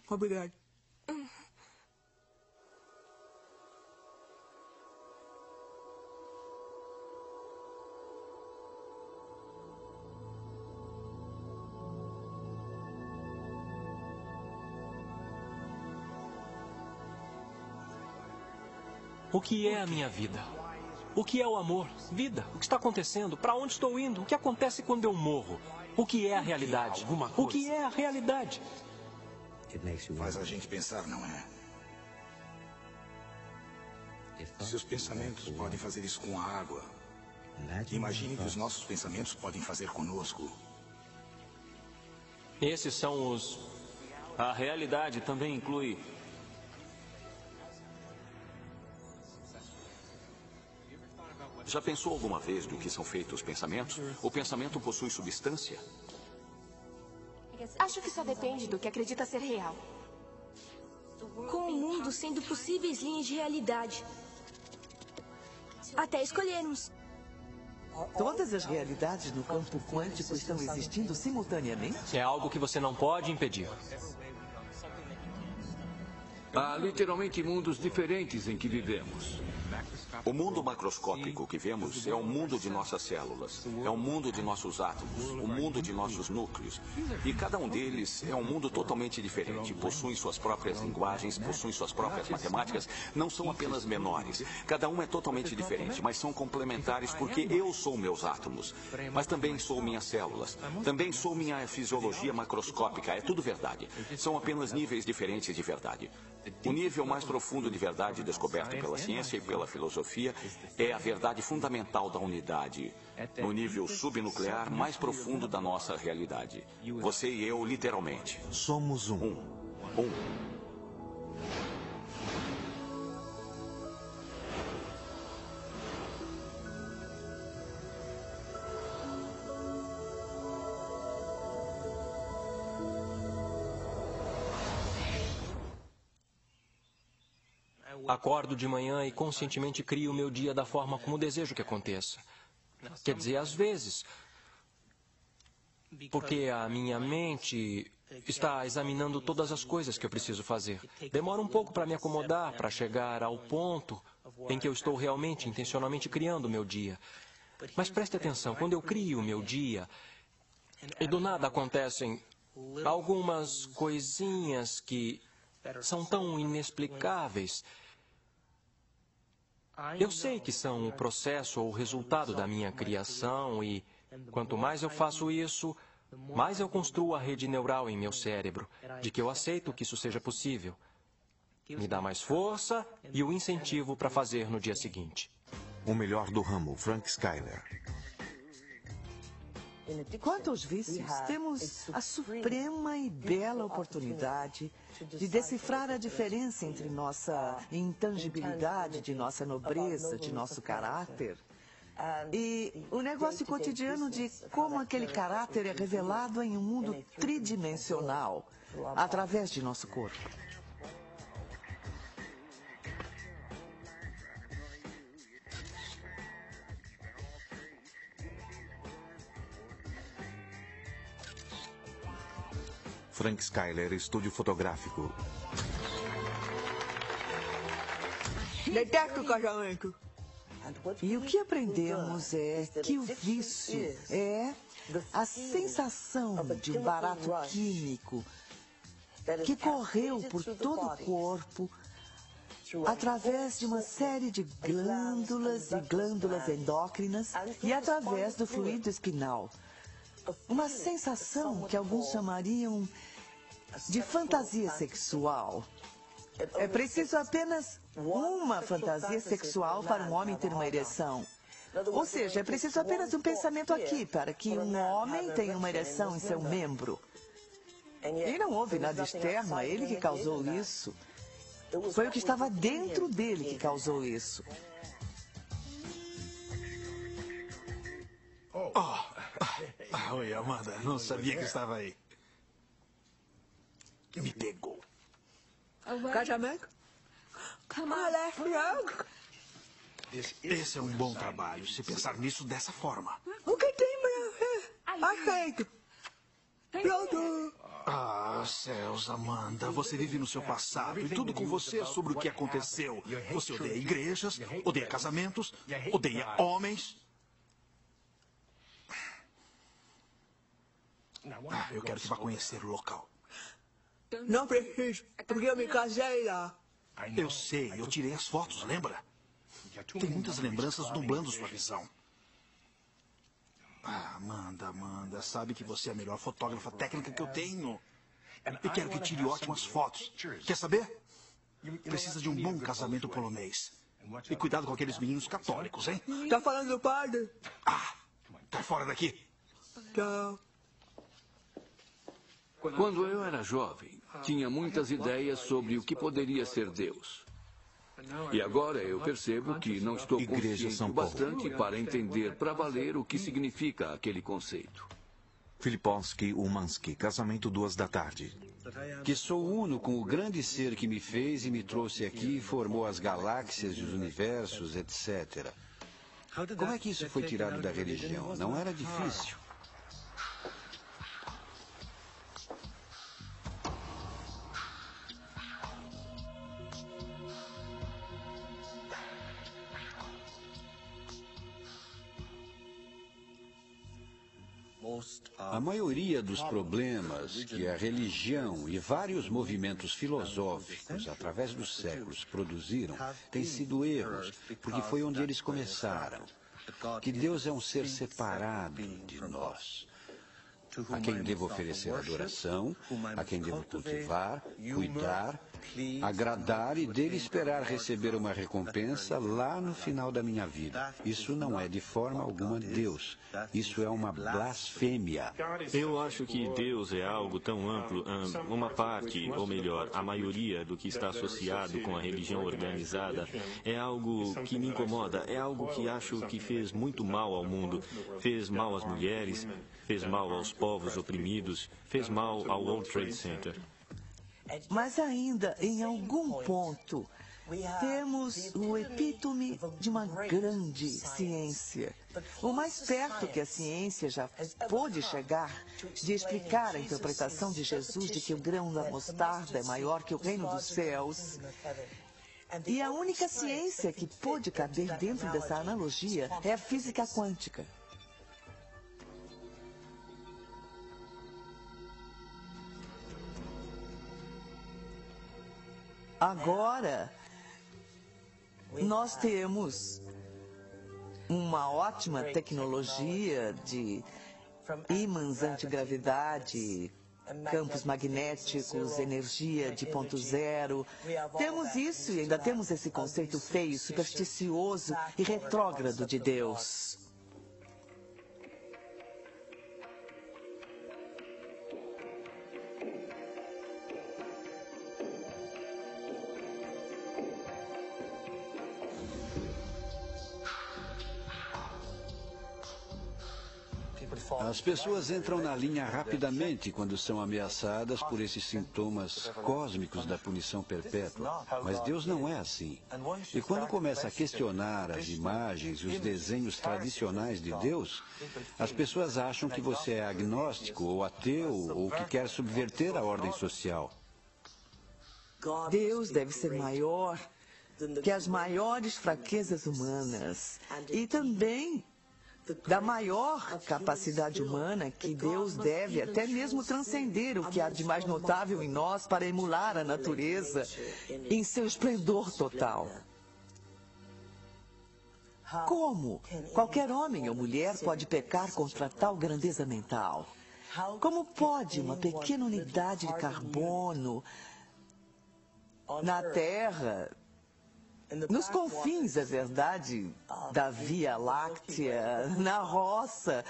Obrigado. O que é a minha vida? O que é o amor? Vida? O que está acontecendo? Para onde estou indo? O que acontece quando eu morro? O que é a realidade? O que é a realidade? Faz a gente pensar, não é? Se os pensamentos podem fazer isso com a água, imagine que os nossos pensamentos podem fazer conosco. Esses são os... A realidade também inclui... Já pensou alguma vez do que são feitos os pensamentos? O pensamento possui substância? Acho que só depende do que acredita ser real. Com o mundo sendo possíveis linhas de realidade. Até escolhermos. Todas as realidades no campo quântico estão existindo simultaneamente? É algo que você não pode impedir. Há literalmente mundos diferentes em que vivemos. O mundo macroscópico que vemos é o mundo de nossas células, é o mundo de nossos átomos, o mundo de nossos núcleos. E cada um deles é um mundo totalmente diferente. Possuem suas próprias linguagens, possuem suas próprias matemáticas. Não são apenas menores. Cada um é totalmente diferente, mas são complementares porque eu sou meus átomos. Mas também sou minhas células. Também sou minha fisiologia macroscópica. É tudo verdade. São apenas níveis diferentes de verdade. O nível mais profundo de verdade descoberto pela ciência e pela filosofia é a verdade fundamental da unidade, no nível subnuclear mais profundo da nossa realidade. Você e eu, literalmente. Somos um. Acordo de manhã e conscientemente crio o meu dia da forma como desejo que aconteça. Quer dizer, às vezes, porque a minha mente está examinando todas as coisas que eu preciso fazer. Demora um pouco para me acomodar, para chegar ao ponto em que eu estou realmente, intencionalmente criando o meu dia. Mas preste atenção, quando eu crio o meu dia, e do nada acontecem algumas coisinhas que são tão inexplicáveis. Eu sei que são o processo ou o resultado da minha criação e, quanto mais eu faço isso, mais eu construo a rede neural em meu cérebro, de que eu aceito que isso seja possível. Me dá mais força e o incentivo para fazer no dia seguinte. O melhor do ramo, Frank Skyler. Quanto aos vícios, temos a suprema e bela oportunidade de decifrar a diferença entre nossa intangibilidade, de nossa nobreza, de nosso caráter, e o negócio cotidiano de como aquele caráter é revelado em um mundo tridimensional, através de nosso corpo. Frank Skyler, estúdio fotográfico. Detesto o casamento. E o que aprendemos é que o vício é a sensação de um barato químico que correu por todo o corpo através de uma série de glândulas e glândulas endócrinas e através do fluido espinal. Uma sensação que alguns chamariam de fantasia sexual. É preciso apenas uma fantasia sexual para um homem ter uma ereção. Ou seja, é preciso apenas um pensamento aqui para que um homem tenha uma ereção em seu membro. E não houve nada externo a ele que causou isso. Foi o que estava dentro dele que causou isso. Oi, Amanda. Não sabia que estava aí. Me pegou. Casamento? Esse é um bom trabalho, se pensar nisso dessa forma. O que tem para aceito? Pronto. Ah, céus, Amanda, você vive no seu passado e tudo com você é sobre o que aconteceu. Você odeia igrejas, odeia casamentos, odeia homens. Eu quero que vá conhecer o local. Não preciso, porque eu me casei lá. Eu sei, eu tirei as fotos, lembra? Tem muitas lembranças nublando sua visão. Amanda, sabe que você é a melhor fotógrafa técnica que eu tenho. E quero que tire ótimas fotos. Quer saber? Precisa de um bom casamento polonês. E cuidado com aqueles meninos católicos, hein? Tá falando do padre? Ah, cai fora daqui. Tchau. Quando eu era jovem, tinha muitas ideias sobre o que poderia ser Deus. E agora eu percebo que não estou consciente o bastante para entender para valer o que significa aquele conceito. Filipowski Umansky, casamento 2h. Que sou uno com o grande ser que me fez e me trouxe aqui e formou as galáxias e os universos, etc. Como é que isso foi tirado da religião? Não era difícil. A maioria dos problemas que a religião e vários movimentos filosóficos, através dos séculos, produziram, têm sido erros, porque foi onde eles começaram. Que Deus é um ser separado de nós, a quem devo oferecer adoração, a quem devo cultivar, cuidar, agradar e dele esperar receber uma recompensa lá no final da minha vida. Isso não é de forma alguma Deus. Isso é uma blasfêmia. Eu acho que Deus é algo tão amplo, uma parte, ou melhor, a maioria do que está associado com a religião organizada é algo que me incomoda, é algo que acho que fez muito mal ao mundo, fez mal às mulheres, fez mal aos povos oprimidos, fez mal ao World Trade Center. Mas ainda, em algum ponto, temos o epítome de uma grande ciência. O mais perto que a ciência já pôde chegar de explicar a interpretação de Jesus de que o grão da mostarda é maior que o reino dos céus. E a única ciência que pôde caber dentro dessa analogia é a física quântica. Agora, nós temos uma ótima tecnologia de ímãs antigravidade, campos magnéticos, energia de ponto zero. Temos isso e ainda temos esse conceito feio, supersticioso e retrógrado de Deus. As pessoas entram na linha rapidamente quando são ameaçadas por esses sintomas cósmicos da punição perpétua. Mas Deus não é assim. E quando começa a questionar as imagens e os desenhos tradicionais de Deus, as pessoas acham que você é agnóstico ou ateu ou que quer subverter a ordem social. Deus deve ser maior que as maiores fraquezas humanas e também da maior capacidade humana que Deus deve até mesmo transcender o que há de mais notável em nós para emular a natureza em seu esplendor total. Como qualquer homem ou mulher pode pecar contra tal grandeza mental? Como pode uma pequena unidade de carbono na Terra, nos confins, é verdade, da Via Láctea, na roça,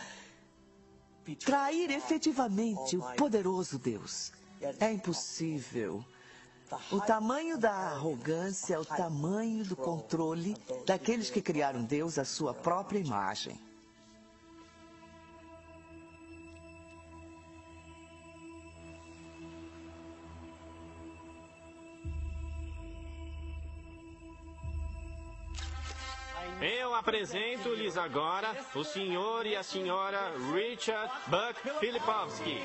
trair efetivamente o poderoso Deus? É impossível. O tamanho da arrogância é o tamanho do controle daqueles que criaram Deus à sua própria imagem. Eu apresento-lhes agora o senhor e a senhora Richard Buck Filipowski.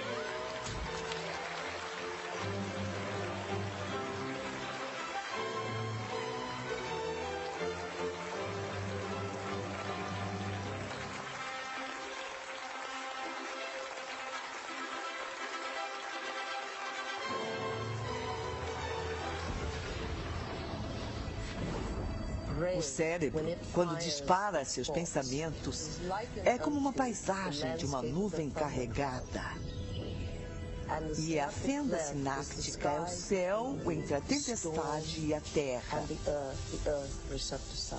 O cérebro, quando dispara seus pensamentos, é como uma paisagem de uma nuvem carregada. E a fenda sináptica é o céu entre a tempestade e a terra.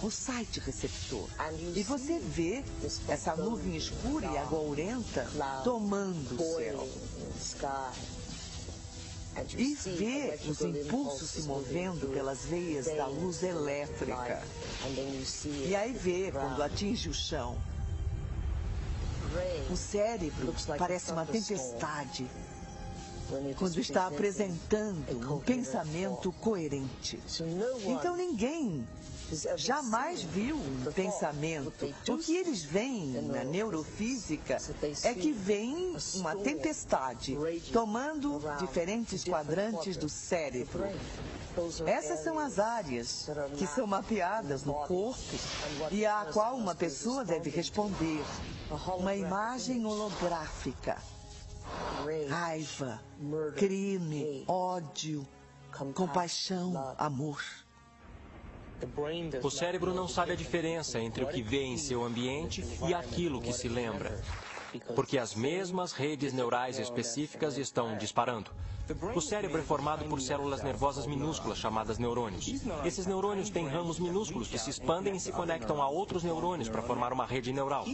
O site receptor. E você vê essa nuvem escura e agourenta tomando o céu. E vê os impulsos se movendo pelas veias da luz elétrica. E aí vê quando atinge o chão. O cérebro parece uma tempestade quando está apresentando um pensamento coerente. Então ninguém jamais viu um pensamento. O que eles veem na neurofísica é que vem uma tempestade tomando diferentes quadrantes do cérebro. Essas são as áreas que são mapeadas no corpo e a qual uma pessoa deve responder. Uma imagem holográfica. Raiva, crime, ódio, compaixão, amor. O cérebro não sabe a diferença entre o que vê em seu ambiente e aquilo que se lembra, porque as mesmas redes neurais específicas estão disparando. O cérebro é formado por células nervosas minúsculas chamadas neurônios. Esses neurônios têm ramos minúsculos que se expandem e se conectam a outros neurônios para formar uma rede neural.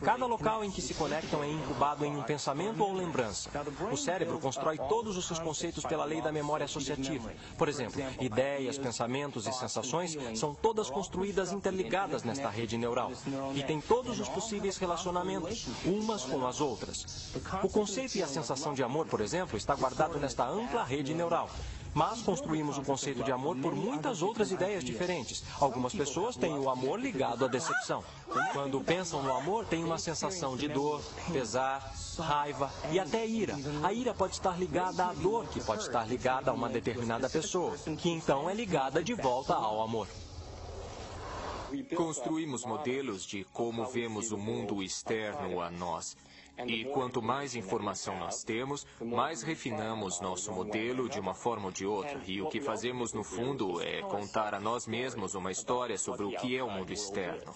Cada local em que se conectam é incubado em um pensamento ou lembrança. O cérebro constrói todos os seus conceitos pela lei da memória associativa. Por exemplo, ideias, pensamentos e sensações são todas construídas interligadas nesta rede neural e têm todos os possíveis relacionamentos, umas com as outras. O conceito e a sensação de amor, por exemplo, está guardado nesta ampla rede neural. Mas construímos o conceito de amor por muitas outras ideias diferentes. Algumas pessoas têm o amor ligado à decepção. Quando pensam no amor, têm uma sensação de dor, pesar, raiva e até ira. A ira pode estar ligada à dor, que pode estar ligada a uma determinada pessoa, que então é ligada de volta ao amor. Construímos modelos de como vemos o mundo externo a nós. E quanto mais informação nós temos, mais refinamos nosso modelo de uma forma ou de outra. E o que fazemos, no fundo, é contar a nós mesmos uma história sobre o que é o mundo externo.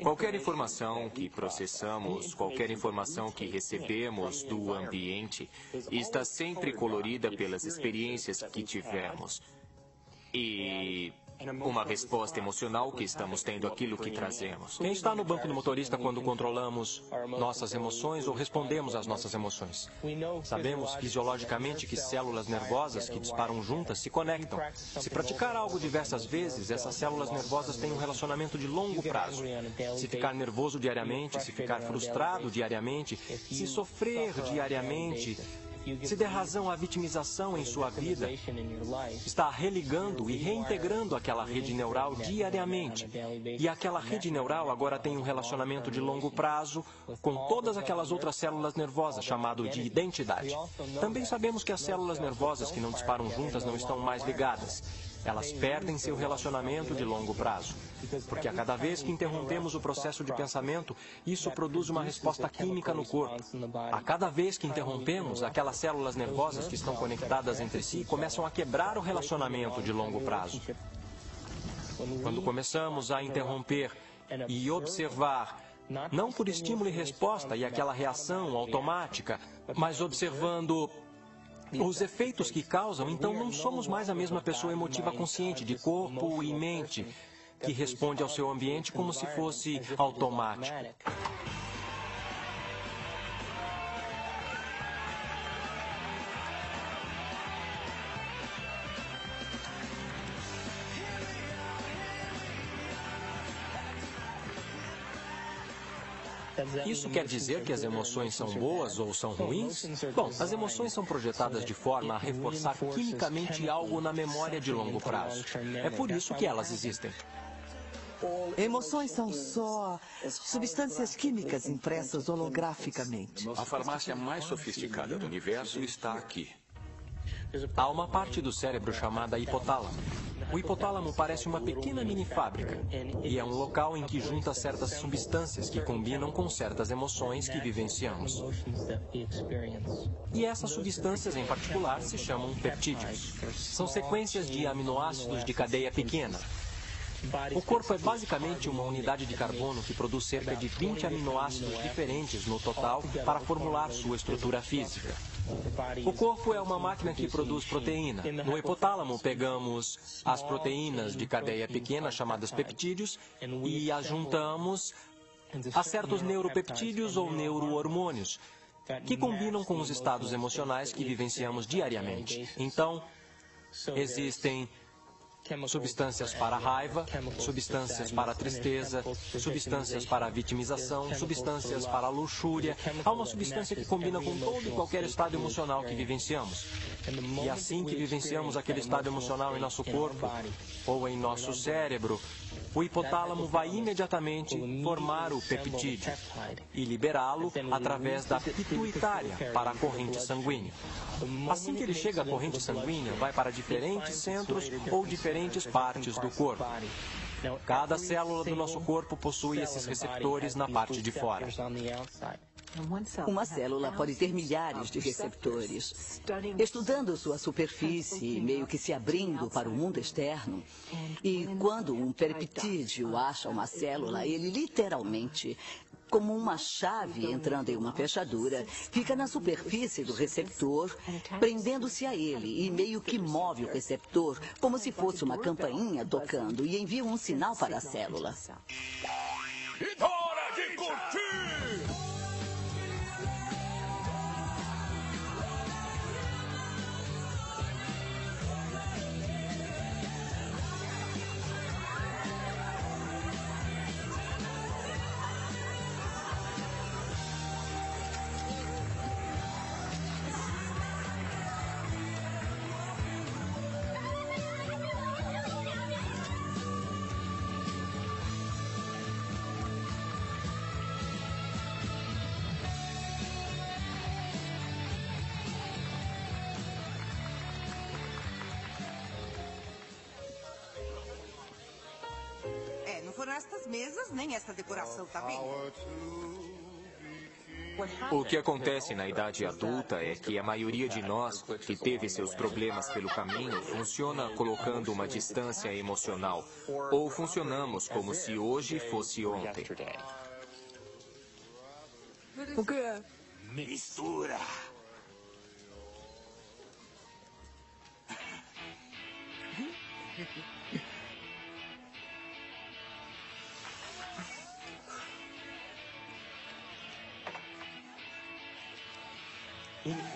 Qualquer informação que processamos, qualquer informação que recebemos do ambiente, está sempre colorida pelas experiências que tivemos. E uma resposta emocional que estamos tendo àquilo que trazemos. Quem está no banco do motorista quando controlamos nossas emoções ou respondemos às nossas emoções? Sabemos fisiologicamente que células nervosas que disparam juntas se conectam. Se praticar algo diversas vezes, essas células nervosas têm um relacionamento de longo prazo. Se ficar nervoso diariamente, se ficar frustrado diariamente, se sofrer diariamente, se der razão à vitimização em sua vida, está religando e reintegrando aquela rede neural diariamente. E aquela rede neural agora tem um relacionamento de longo prazo com todas aquelas outras células nervosas, chamado de identidade. Também sabemos que as células nervosas que não disparam juntas não estão mais ligadas. Elas perdem seu relacionamento de longo prazo. Porque a cada vez que interrompemos o processo de pensamento, isso produz uma resposta química no corpo. A cada vez que interrompemos, aquelas células nervosas que estão conectadas entre si começam a quebrar o relacionamento de longo prazo. Quando começamos a interromper e observar, não por estímulo e resposta e aquela reação automática, mas observando os efeitos que causam, então não somos mais a mesma pessoa emotiva consciente de corpo e mente que responde ao seu ambiente como se fosse automático. Isso quer dizer que as emoções são boas ou são ruins? Bom, as emoções são projetadas de forma a reforçar quimicamente algo na memória de longo prazo. É por isso que elas existem. Emoções são só substâncias químicas impressas holograficamente. A farmácia mais sofisticada do universo está aqui. Há uma parte do cérebro chamada hipotálamo. O hipotálamo parece uma pequena mini fábrica e é um local em que junta certas substâncias que combinam com certas emoções que vivenciamos. E essas substâncias em particular se chamam peptídeos. São sequências de aminoácidos de cadeia pequena. O corpo é basicamente uma unidade de carbono que produz cerca de 20 aminoácidos diferentes no total para formular sua estrutura física. O corpo é uma máquina que produz proteína. No hipotálamo, pegamos as proteínas de cadeia pequena, chamadas peptídeos, e as juntamos a certos neuropeptídeos ou neurohormônios, que combinam com os estados emocionais que vivenciamos diariamente. Então, existem substâncias para a raiva, substâncias para a tristeza, substâncias para a vitimização, substâncias para a luxúria. Há uma substância que combina com todo e qualquer estado emocional que vivenciamos. E assim que vivenciamos aquele estado emocional em nosso corpo ou em nosso cérebro, o hipotálamo vai imediatamente formar o peptídeo e liberá-lo através da pituitária para a corrente sanguínea. Assim que ele chega à corrente sanguínea, vai para diferentes centros ou diferentes partes do corpo. Cada célula do nosso corpo possui esses receptores na parte de fora. Uma célula pode ter milhares de receptores. Estudando sua superfície, meio que se abrindo para o mundo externo, e quando um peptídeo acha uma célula, ele literalmente, como uma chave entrando em uma fechadura, fica na superfície do receptor, prendendo-se a ele e meio que move o receptor, como se fosse uma campainha tocando, e envia um sinal para a célula. Hora de curtir! Não foram estas mesas, nem esta decoração, tá bem? O que acontece na idade adulta é que a maioria de nós, que teve seus problemas pelo caminho, funciona colocando uma distância emocional, ou funcionamos como se hoje fosse ontem. O que é? Mistura!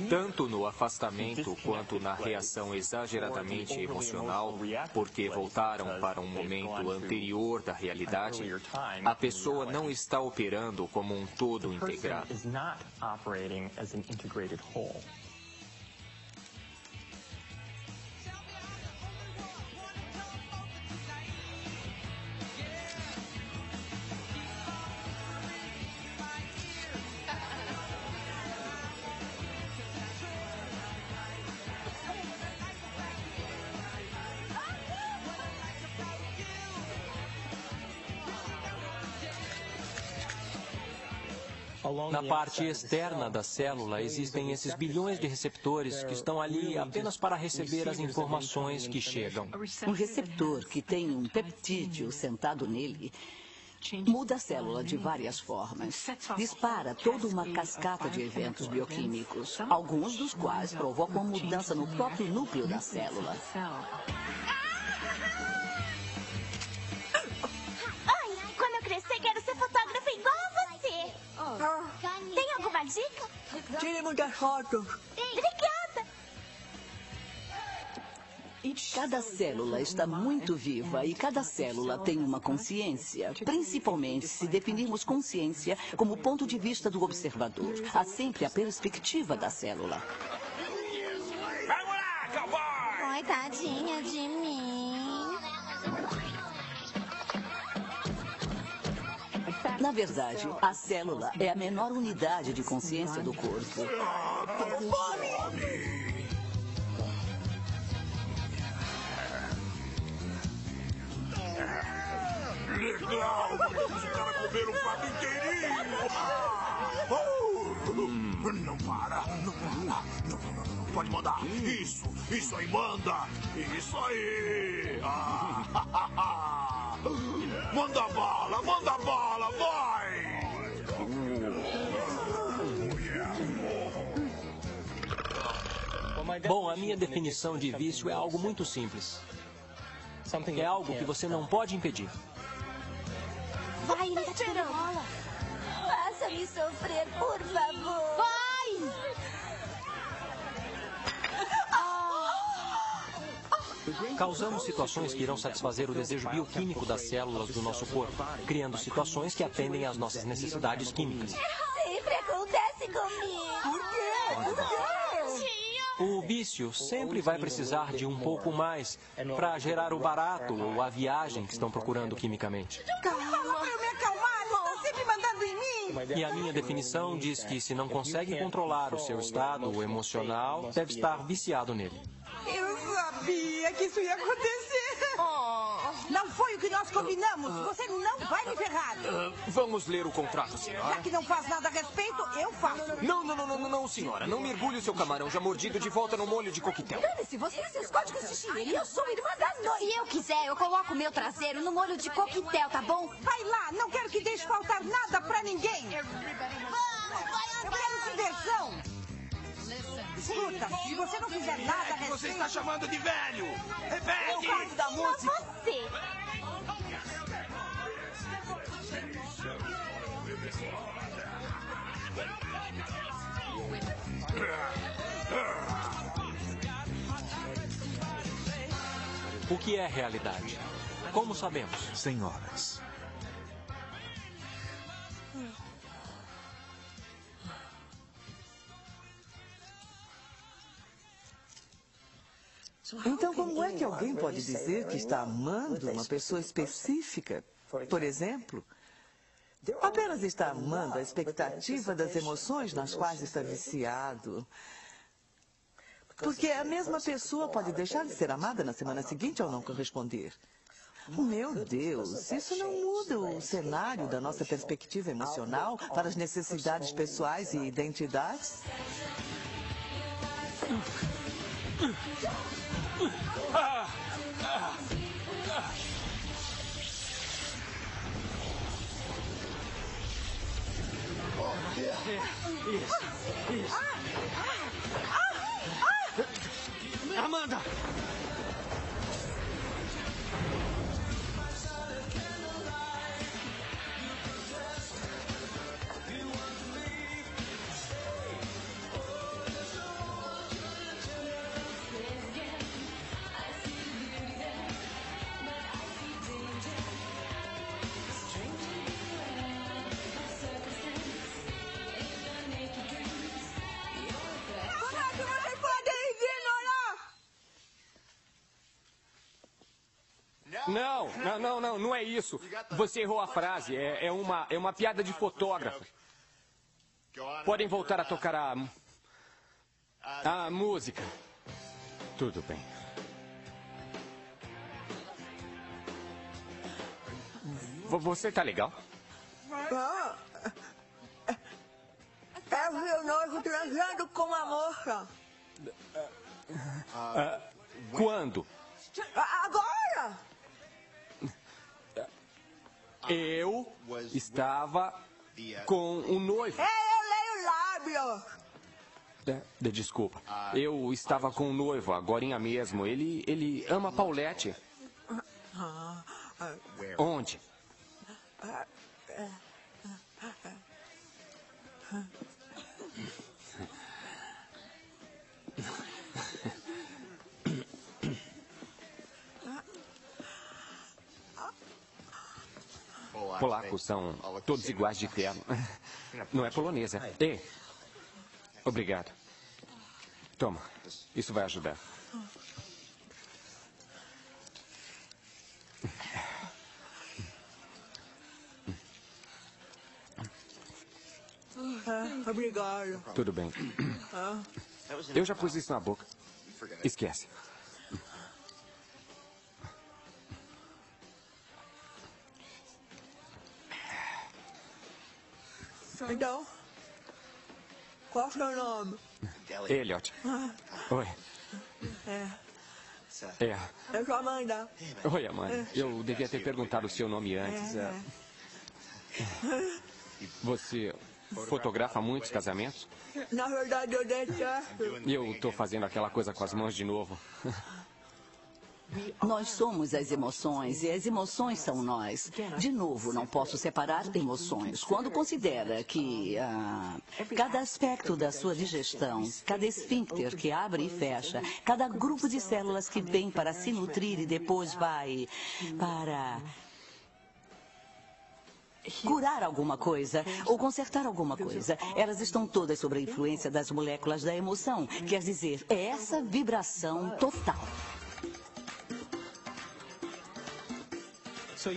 Tanto no afastamento quanto na reação exageradamente emocional, porque voltaram para um momento anterior da realidade, a pessoa não está operando como um todo integrado. Na parte externa da célula existem esses bilhões de receptores que estão ali apenas para receber as informações que chegam. Um receptor que tem um peptídeo sentado nele muda a célula de várias formas. Dispara toda uma cascata de eventos bioquímicos, alguns dos quais provocam mudança no próprio núcleo da célula. Oi, quando eu crescer quero ser fotógrafa igual a você. Tem alguma dica? Tire muitas fotos. Obrigada. Cada célula está muito viva e cada célula tem uma consciência, principalmente se definirmos consciência como ponto de vista do observador. Há sempre a perspectiva da célula. Vamos lá, cowboy! Oi, tadinha de mim. Na verdade, a célula é a menor unidade de consciência do corpo. Legal! Vamos o cara comer um prato inteirinho! Não para! Não para! Não pode mandar! Isso aí manda! Isso aí! Manda bala, vai! Bom, a minha definição de vício é algo muito simples. É algo que você não pode impedir. Vai, ele tá te dando bola. Faça-me sofrer, por favor. Vai! Causamos situações que irão satisfazer o desejo bioquímico das células do nosso corpo, criando situações que atendem às nossas necessidades químicas. Sempre acontece comigo. Por quê? O vício sempre vai precisar de um pouco mais para gerar o barato ou a viagem que estão procurando quimicamente. Calma, pra eu me acalmar, está sempre mandando em mim. E a minha definição diz que se não consegue controlar o seu estado emocional, deve estar viciado nele. Eu sabia que isso ia acontecer. Não foi o que nós combinamos. Você não vai me ferrar. Vamos ler o contrato, Já senhora. que não faz nada a respeito, eu faço. Não, senhora. Não mergulhe o seu camarão já mordido de volta no molho de coquetel. Dane-se, você e seus códigos de higiene. Eu sou irmã das noites. Se eu quiser, eu coloco meu traseiro no molho de coquetel, tá bom? Vai lá, não quero que deixe faltar nada pra ninguém. Eu quero diversão. Escuta, se você não fizer nada a respeito... Você está chamando de velho! Repete! Eu gosto da música. Você. O que é realidade? Como sabemos? Senhoras. Então, como é que alguém pode dizer que está amando uma pessoa específica? Por exemplo, apenas está amando a expectativa das emoções nas quais está viciado. Porque a mesma pessoa pode deixar de ser amada na semana seguinte ao não corresponder. Meu Deus, isso não muda o cenário da nossa perspectiva emocional para as necessidades pessoais e identidades? Isso. Amanda! Não é isso. Você errou a frase. É uma piada de fotógrafo. Podem voltar a tocar a música. Tudo bem. Você tá legal? É o meu noivo transando com uma moça. Quando? Agora! Eu estava com um noivo. Eu leio lábio. Desculpa. Eu estava com um noivo, agorinha mesmo. Ele ama Paulette. Onde? Polacos são todos iguais de terno. Não é polonesa. Ei, obrigado. Toma, isso vai ajudar. Obrigado. Tudo bem. Eu já pus isso na boca. Esquece. Então, qual é o seu nome? Elliot. Oi. Eu sou Amanda. Oi, Amanda. Eu devia ter perguntado o seu nome antes. Você fotografa muitos casamentos? Na verdade, eu detesto. E eu estou fazendo aquela coisa com as mãos de novo. Nós somos as emoções e as emoções são nós. De novo, não posso separar emoções. Quando considera que cada aspecto da sua digestão, cada esfíncter que abre e fecha, cada grupo de células que vem para se nutrir e depois vai para curar alguma coisa ou consertar alguma coisa, elas estão todas sob a influência das moléculas da emoção. Quer dizer, é essa vibração total.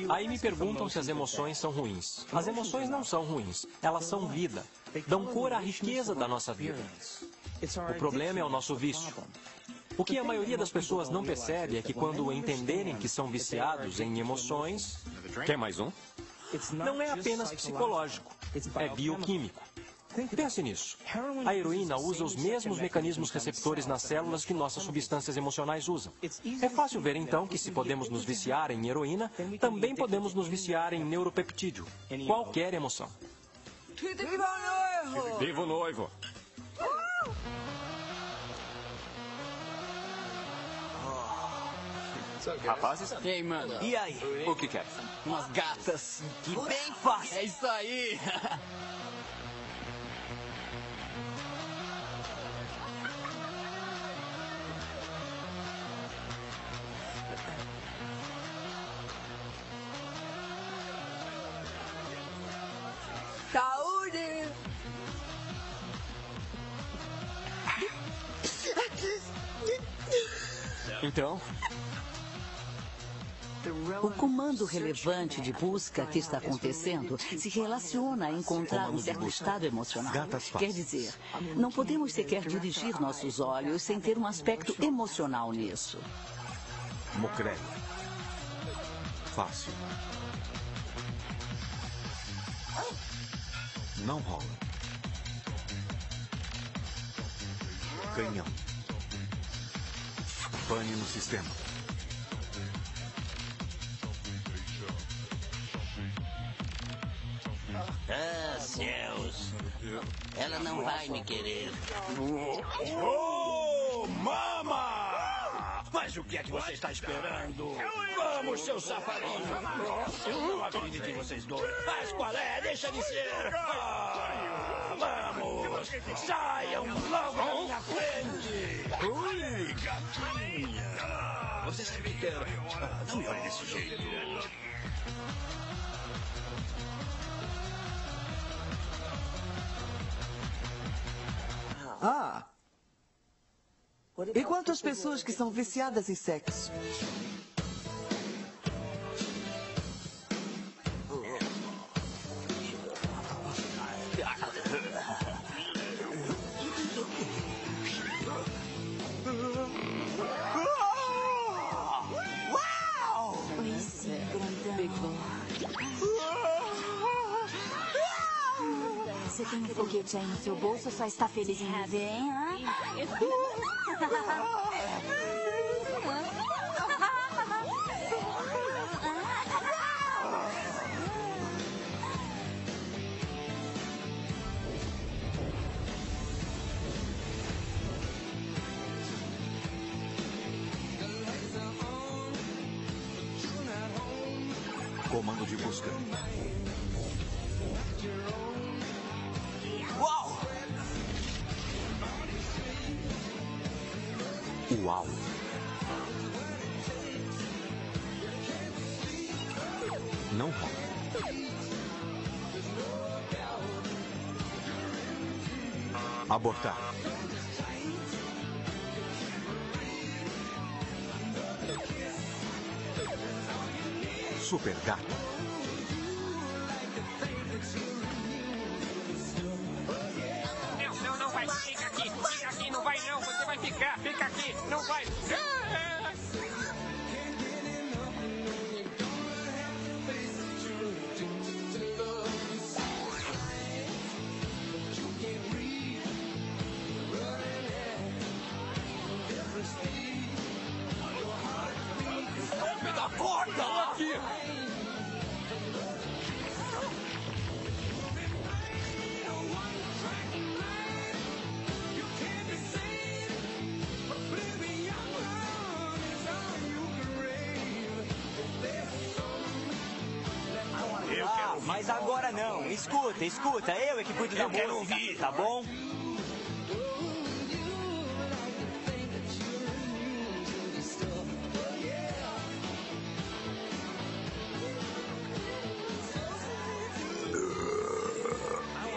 Aí me perguntam se as emoções são ruins. As emoções não são ruins. Elas são vida. Dão cor à riqueza da nossa vida. O problema é o nosso vício. O que a maioria das pessoas não percebe é que quando entenderem que são viciados em emoções... Quer mais um? Não é apenas psicológico. É bioquímico. Pense nisso. A heroína usa os mesmos mecanismos receptores nas células que nossas substâncias emocionais usam. É fácil ver, então, que se podemos nos viciar em heroína, também podemos nos viciar em neuropeptídeo. Qualquer emoção. Viva o noivo! Viva o noivo! Rapazes? Ei, mano. E aí? O que quer? Umas gatas. Que bem fácil. É isso aí. Saúde! Então? O comando relevante de busca que está acontecendo se relaciona a encontrar um certo estado emocional. Quer dizer, não podemos sequer dirigir nossos olhos sem ter um aspecto emocional nisso. Mocrélio. Fácil. Não rola. Canhão. Pane no sistema. Ah, céus. Ela não vai me querer. Oh, mama! Mas o que é que você está esperando? Vamos, seu safadinho. Eu não acredito em vocês dois. Mas qual é? Deixa de ser. Vamos! Saiam logo da minha frente! Ui, gatinha! Você sabe que não me olhe desse jeito. Ah! E quantas pessoas que são viciadas em sexo? Você tem um foguete aí no seu bolso ou só está feliz em viver, hein? Comando de busca. Uau! Uau! Não rola. Abortar. Super gato. Não vai. Fica aqui, não vai não. Você vai ficar, fica aqui, não vai. Me dá corda! Aqui! Mas agora não. Escuta. Eu é que cuido da música. Eu quero ouvir. Tá bom?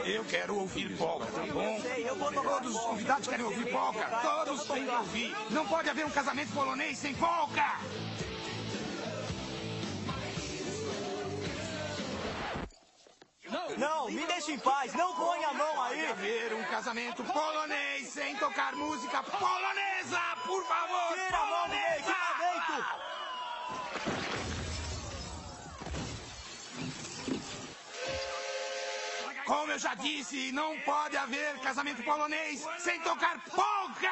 Eu quero ouvir polka, tá bom? Todos os convidados querem ouvir polka. Todos têm que ouvir. Não pode haver um casamento polonês sem polka. Não, me deixe em paz. Não põe a mão aí. Pode haver um casamento polonês sem tocar música polonesa, por favor. Tira a mão do meu equipamento. Como eu já disse, não pode haver casamento polonês sem tocar polka!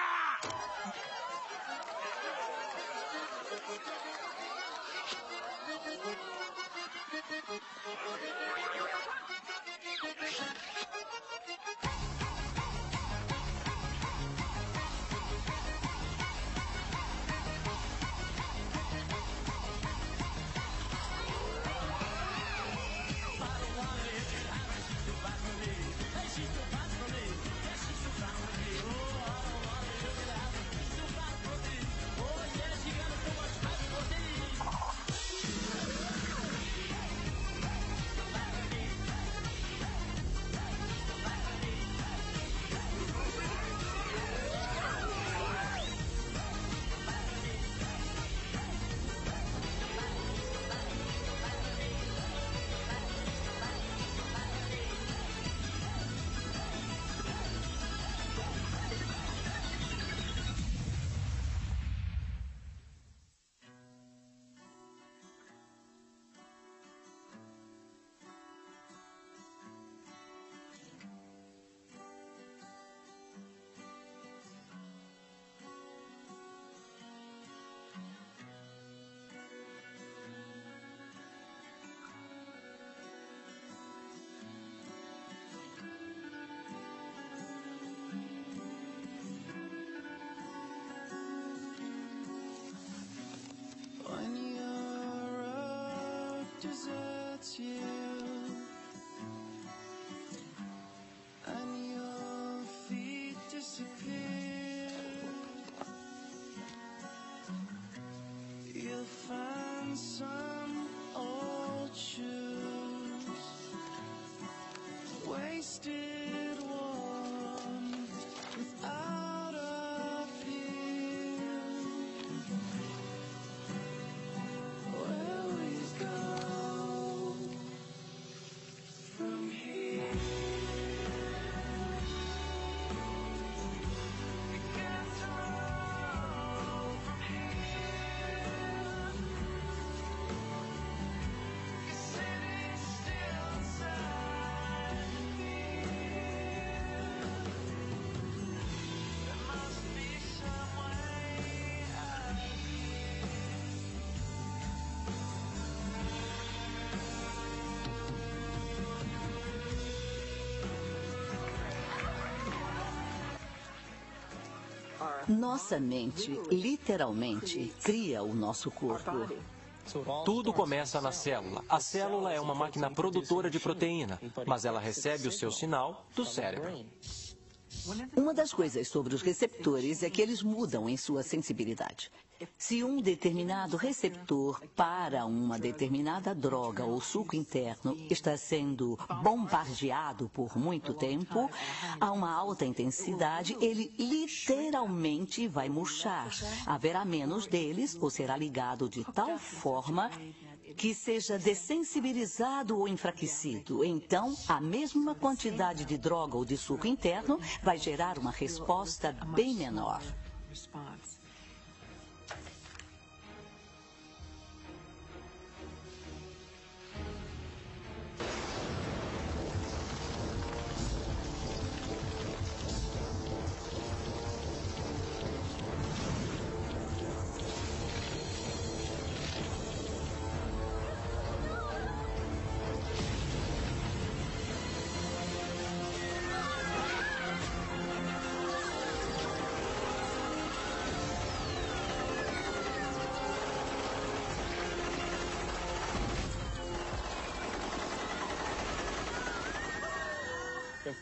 Deserts you, and your feet disappear. You'll find some old shoes, wasted one, without a feel. Where we go from here? We can't roll from here. You're sitting still inside me. There must be some way out of here. Nossa mente, literalmente, cria o nosso corpo. Tudo começa na célula. A célula é uma máquina produtora de proteína, mas ela recebe o seu sinal do cérebro. Uma das coisas sobre os receptores é que eles mudam em sua sensibilidade. Se um determinado receptor para uma determinada droga ou suco interno está sendo bombardeado por muito tempo, a uma alta intensidade, ele literalmente vai murchar. Haverá menos deles ou será ligado de tal forma que seja dessensibilizado ou enfraquecido. Então, a mesma quantidade de droga ou de suco interno vai gerar uma resposta bem menor.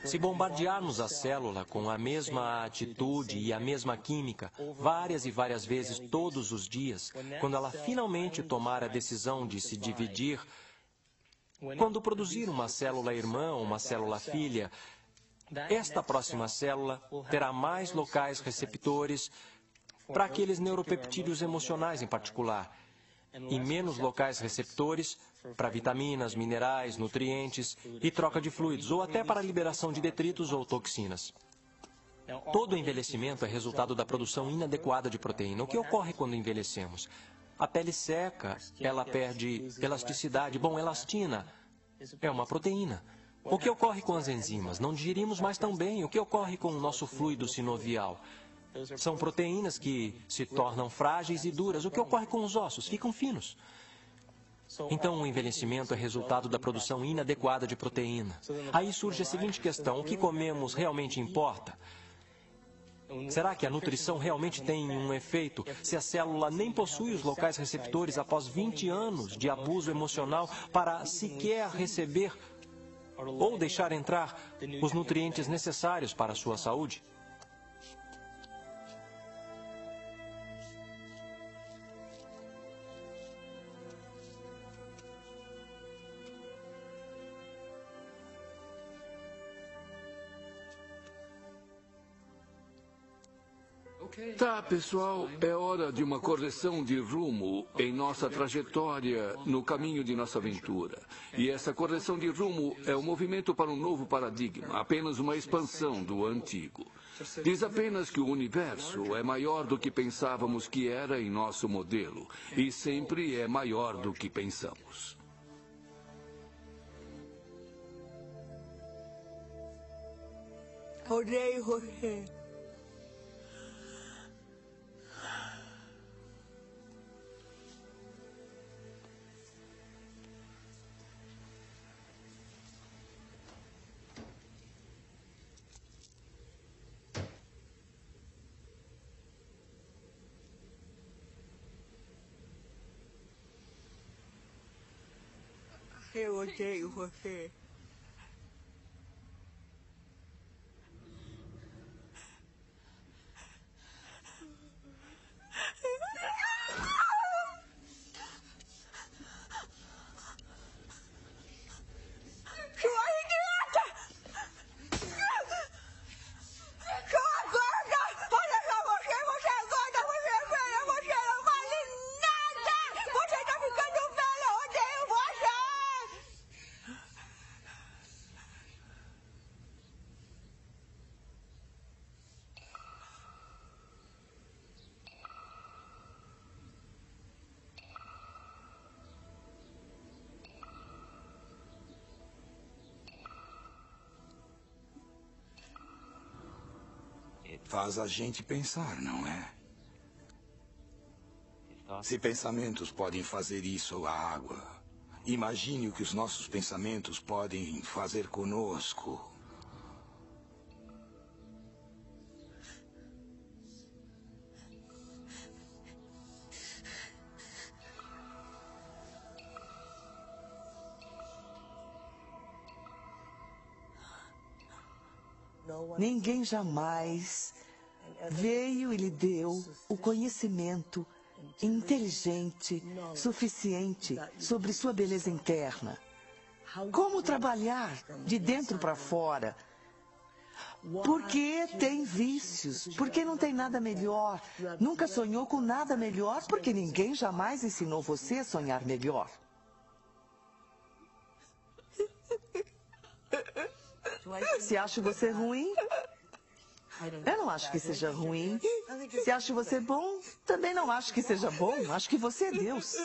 Se bombardearmos a célula com a mesma atitude e a mesma química, várias e várias vezes todos os dias, quando ela finalmente tomar a decisão de se dividir, quando produzir uma célula irmã ou uma célula filha, esta próxima célula terá mais locais receptores para aqueles neuropeptídeos emocionais em particular, e menos locais receptores para vitaminas, minerais, nutrientes e troca de fluidos, ou até para a liberação de detritos ou toxinas. Todo envelhecimento é resultado da produção inadequada de proteína. O que ocorre quando envelhecemos? A pele seca, ela perde elasticidade. Bom, elastina é uma proteína. O que ocorre com as enzimas? Não digerimos mais tão bem. O que ocorre com o nosso fluido sinovial? São proteínas que se tornam frágeis e duras. O que ocorre com os ossos? Ficam finos. Então, o envelhecimento é resultado da produção inadequada de proteína. Aí surge a seguinte questão: o que comemos realmente importa? Será que a nutrição realmente tem um efeito se a célula nem possui os locais receptores após 20 anos de abuso emocional para sequer receber ou deixar entrar os nutrientes necessários para a sua saúde? Tá, pessoal, é hora de uma correção de rumo em nossa trajetória no caminho de nossa aventura. E essa correção de rumo é um movimento para um novo paradigma, apenas uma expansão do antigo. Diz apenas que o universo é maior do que pensávamos que era em nosso modelo, e sempre é maior do que pensamos. Odeio você. Eu odeio você. Faz a gente pensar, não é? Se pensamentos podem fazer isso à água, imagine o que os nossos pensamentos podem fazer conosco. Ninguém jamais veio e lhe deu o conhecimento inteligente suficiente sobre sua beleza interna. Como trabalhar de dentro para fora? Porque tem vícios, porque não tem nada melhor. Nunca sonhou com nada melhor, porque ninguém jamais ensinou você a sonhar melhor. Se acho você ruim, eu não acho que seja ruim. Se acho você bom, também não acho que seja bom. Acho que você é Deus.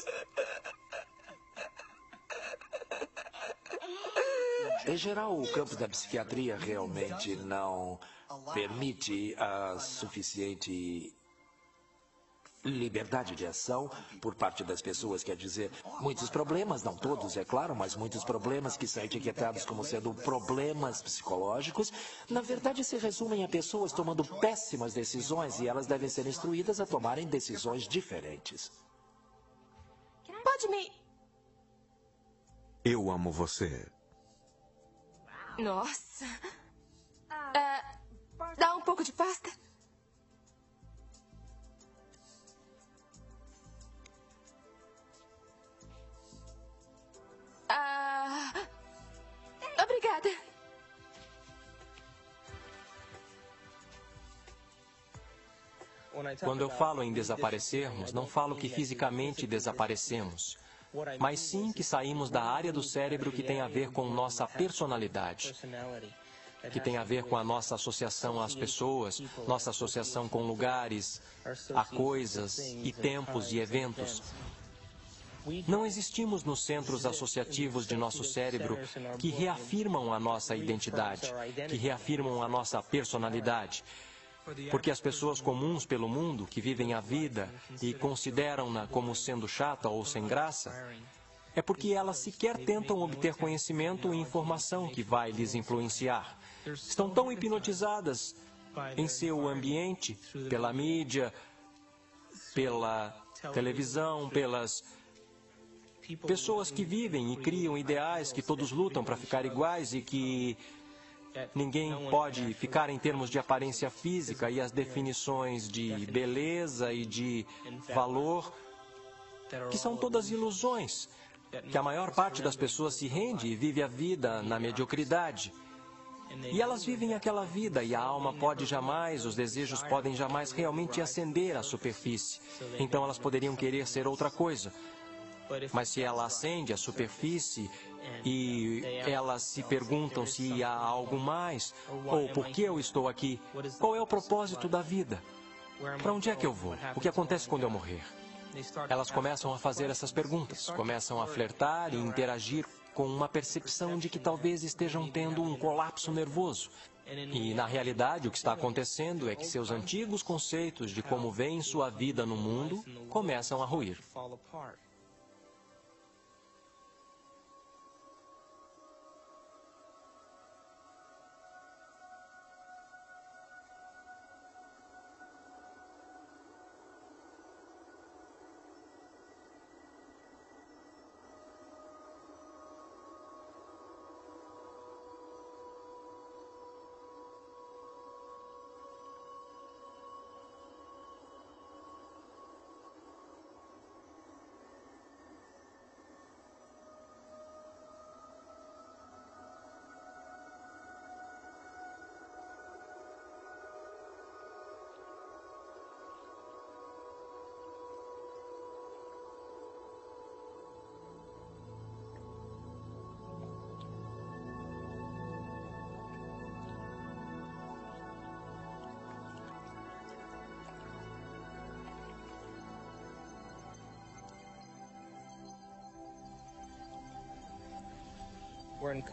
Em geral, o campo da psiquiatria realmente não permite a suficiente liberdade de ação por parte das pessoas. Quer dizer, muitos problemas, não todos, é claro, mas muitos problemas que são etiquetados como sendo problemas psicológicos, na verdade se resumem a pessoas tomando péssimas decisões e elas devem ser instruídas a tomarem decisões diferentes. Pode me... Eu amo você. Nossa, pouco de pasta? Obrigada. Quando eu falo em desaparecermos, não falo que fisicamente desaparecemos, mas sim que saímos da área do cérebro que tem a ver com nossa personalidade, que tem a ver com a nossa associação às pessoas, nossa associação com lugares, a coisas e tempos e eventos. Não existimos nos centros associativos de nosso cérebro que reafirmam a nossa identidade, que reafirmam a nossa personalidade. Porque as pessoas comuns pelo mundo, que vivem a vida e consideram-na como sendo chata ou sem graça, é porque elas sequer tentam obter conhecimento e informação que vai lhes influenciar. Estão tão hipnotizadas em seu ambiente, pela mídia, pela televisão, pelas pessoas que vivem e criam ideais que todos lutam para ficar iguais e que ninguém pode ficar em termos de aparência física e as definições de beleza e de valor, que são todas ilusões, que a maior parte das pessoas se rende e vive a vida na mediocridade. E elas vivem aquela vida e a alma pode jamais, os desejos podem jamais realmente ascender à superfície. Então elas poderiam querer ser outra coisa. Mas se ela ascende à superfície e elas se perguntam se há algo mais, ou por que eu estou aqui, qual é o propósito da vida? Para onde é que eu vou? O que acontece quando eu morrer? Elas começam a fazer essas perguntas, começam a flertar e interagir com uma percepção de que talvez estejam tendo um colapso nervoso. E, na realidade, o que está acontecendo é que seus antigos conceitos de como veem sua vida no mundo começam a ruir.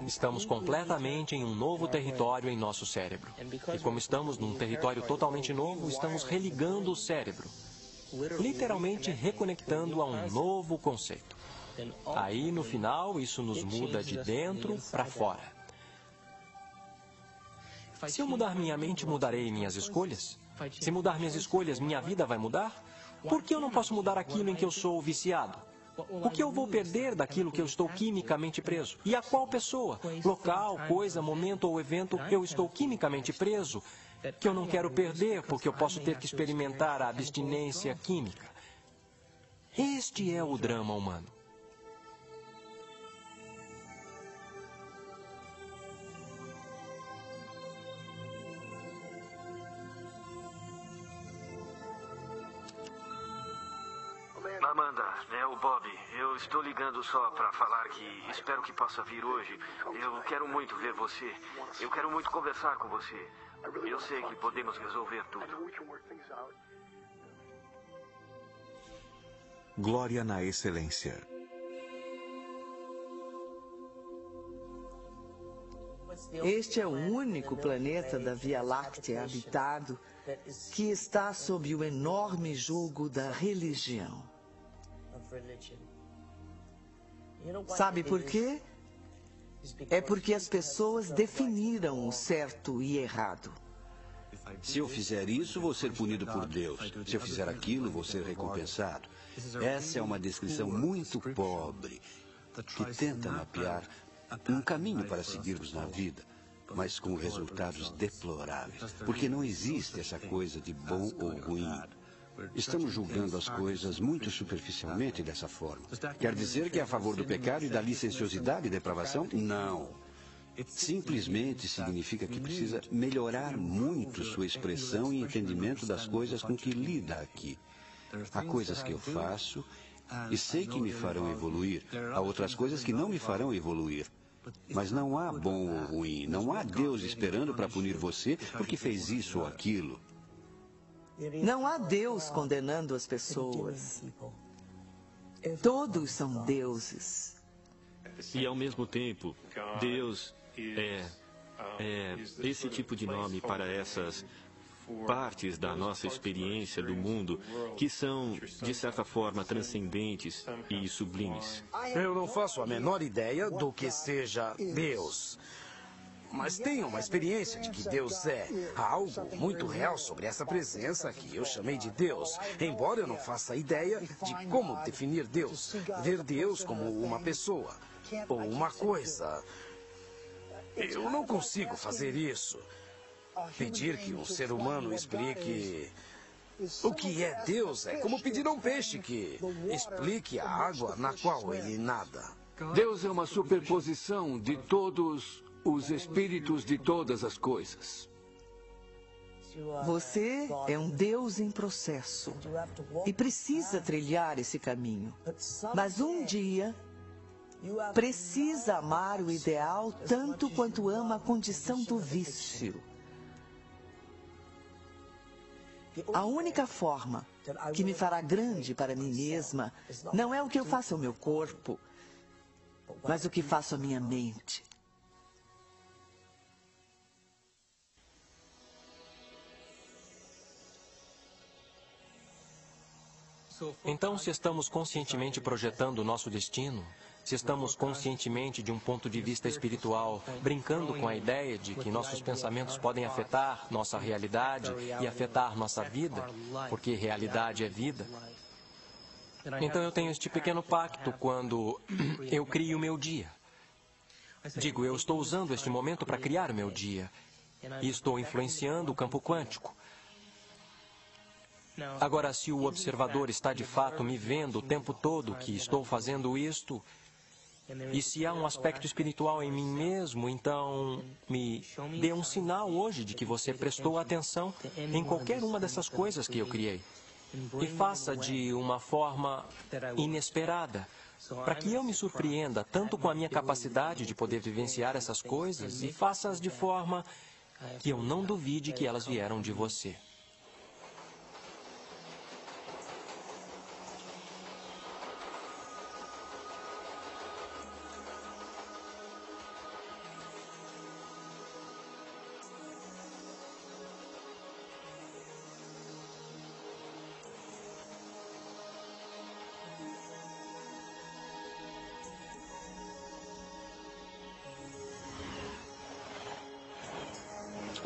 Estamos completamente em um novo território em nosso cérebro. E como estamos num território totalmente novo, estamos religando o cérebro, literalmente reconectando a um novo conceito. Aí, no final, isso nos muda de dentro para fora. Se eu mudar minha mente, mudarei minhas escolhas? Se mudar minhas escolhas, minha vida vai mudar? Por que eu não posso mudar aquilo em que eu sou viciado? O que eu vou perder daquilo que eu estou quimicamente preso? E a qual pessoa, local, coisa, momento ou evento eu estou quimicamente preso, que eu não quero perder porque eu posso ter que experimentar a abstinência química? Este é o drama humano. Amanda, é o Bob. Eu estou ligando só para falar que espero que possa vir hoje. Eu quero muito ver você. Eu quero muito conversar com você. Eu sei que podemos resolver tudo. Glória na excelência. Este é o único planeta da Via Láctea habitado que está sob o enorme jugo da religião. Sabe por quê? É porque as pessoas definiram o certo e errado. Se eu fizer isso, vou ser punido por Deus. Se eu fizer aquilo, vou ser recompensado. Essa é uma descrição muito pobre, que tenta mapear um caminho para seguirmos na vida. mas com resultados deploráveis. Porque não existe essa coisa de bom ou ruim. Estamos julgando as coisas muito superficialmente dessa forma. Quer dizer que é a favor do pecado e da licenciosidade e depravação? Não. Simplesmente significa que precisa melhorar muito sua expressão e entendimento das coisas com que lida aqui. Há coisas que eu faço e sei que me farão evoluir. Há outras coisas que não me farão evoluir. Mas não há bom ou ruim. Não há Deus esperando para punir você porque fez isso ou aquilo. Não há Deus condenando as pessoas. Todos são deuses. E, ao mesmo tempo, Deus é esse tipo de nome para essas partes da nossa experiência do mundo que são, de certa forma, transcendentes e sublimes. Eu não faço a menor ideia do que seja Deus. Mas tenho uma experiência de que Deus é. Há algo muito real sobre essa presença que eu chamei de Deus. Embora eu não faça ideia de como definir Deus. Ver Deus como uma pessoa ou uma coisa. Eu não consigo fazer isso. Pedir que um ser humano explique o que é Deus é como pedir a um peixe que explique a água na qual ele nada. Deus é uma superposição de todos os espíritos de todas as coisas. Você é um Deus em processo e precisa trilhar esse caminho. Mas um dia precisa amar o ideal tanto quanto ama a condição do vício. A única forma que me fará grande para mim mesma não é o que eu faço ao meu corpo, mas o que faço à minha mente. Então, se estamos conscientemente projetando o nosso destino, se estamos conscientemente, de um ponto de vista espiritual, brincando com a ideia de que nossos pensamentos podem afetar nossa realidade e afetar nossa vida, porque realidade é vida, então eu tenho este pequeno pacto quando eu crio o meu dia. Digo, eu estou usando este momento para criar o meu dia e estou influenciando o campo quântico. Agora, se o observador está de fato me vendo o tempo todo que estou fazendo isto, e se há um aspecto espiritual em mim mesmo, então me dê um sinal hoje de que você prestou atenção em qualquer uma dessas coisas que eu criei. E faça de uma forma inesperada, para que eu me surpreenda tanto com a minha capacidade de poder vivenciar essas coisas, e faça-as de forma que eu não duvide que elas vieram de você.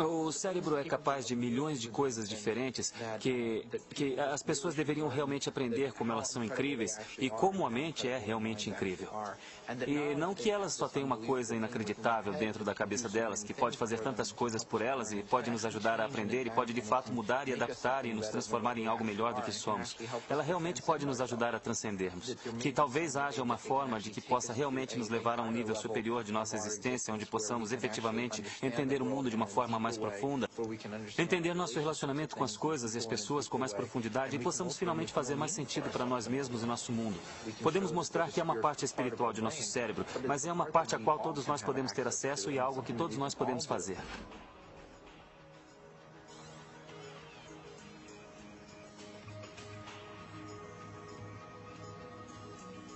O cérebro é capaz de milhões de coisas diferentes que as pessoas deveriam realmente aprender como elas são incríveis e como a mente é realmente incrível. E não que elas só tenham uma coisa inacreditável dentro da cabeça delas, que pode fazer tantas coisas por elas e pode nos ajudar a aprender e pode de fato mudar e adaptar e nos transformar em algo melhor do que somos. Ela realmente pode nos ajudar a transcendermos. Que talvez haja uma forma de que possa realmente nos levar a um nível superior de nossa existência, onde possamos efetivamente entender o mundo de uma forma mais profunda, entender nosso relacionamento com as coisas e as pessoas com mais profundidade e possamos finalmente fazer mais sentido para nós mesmos e nosso mundo. Podemos mostrar que é uma parte espiritual de nosso cérebro, mas é uma parte a qual todos nós podemos ter acesso e é algo que todos nós podemos fazer.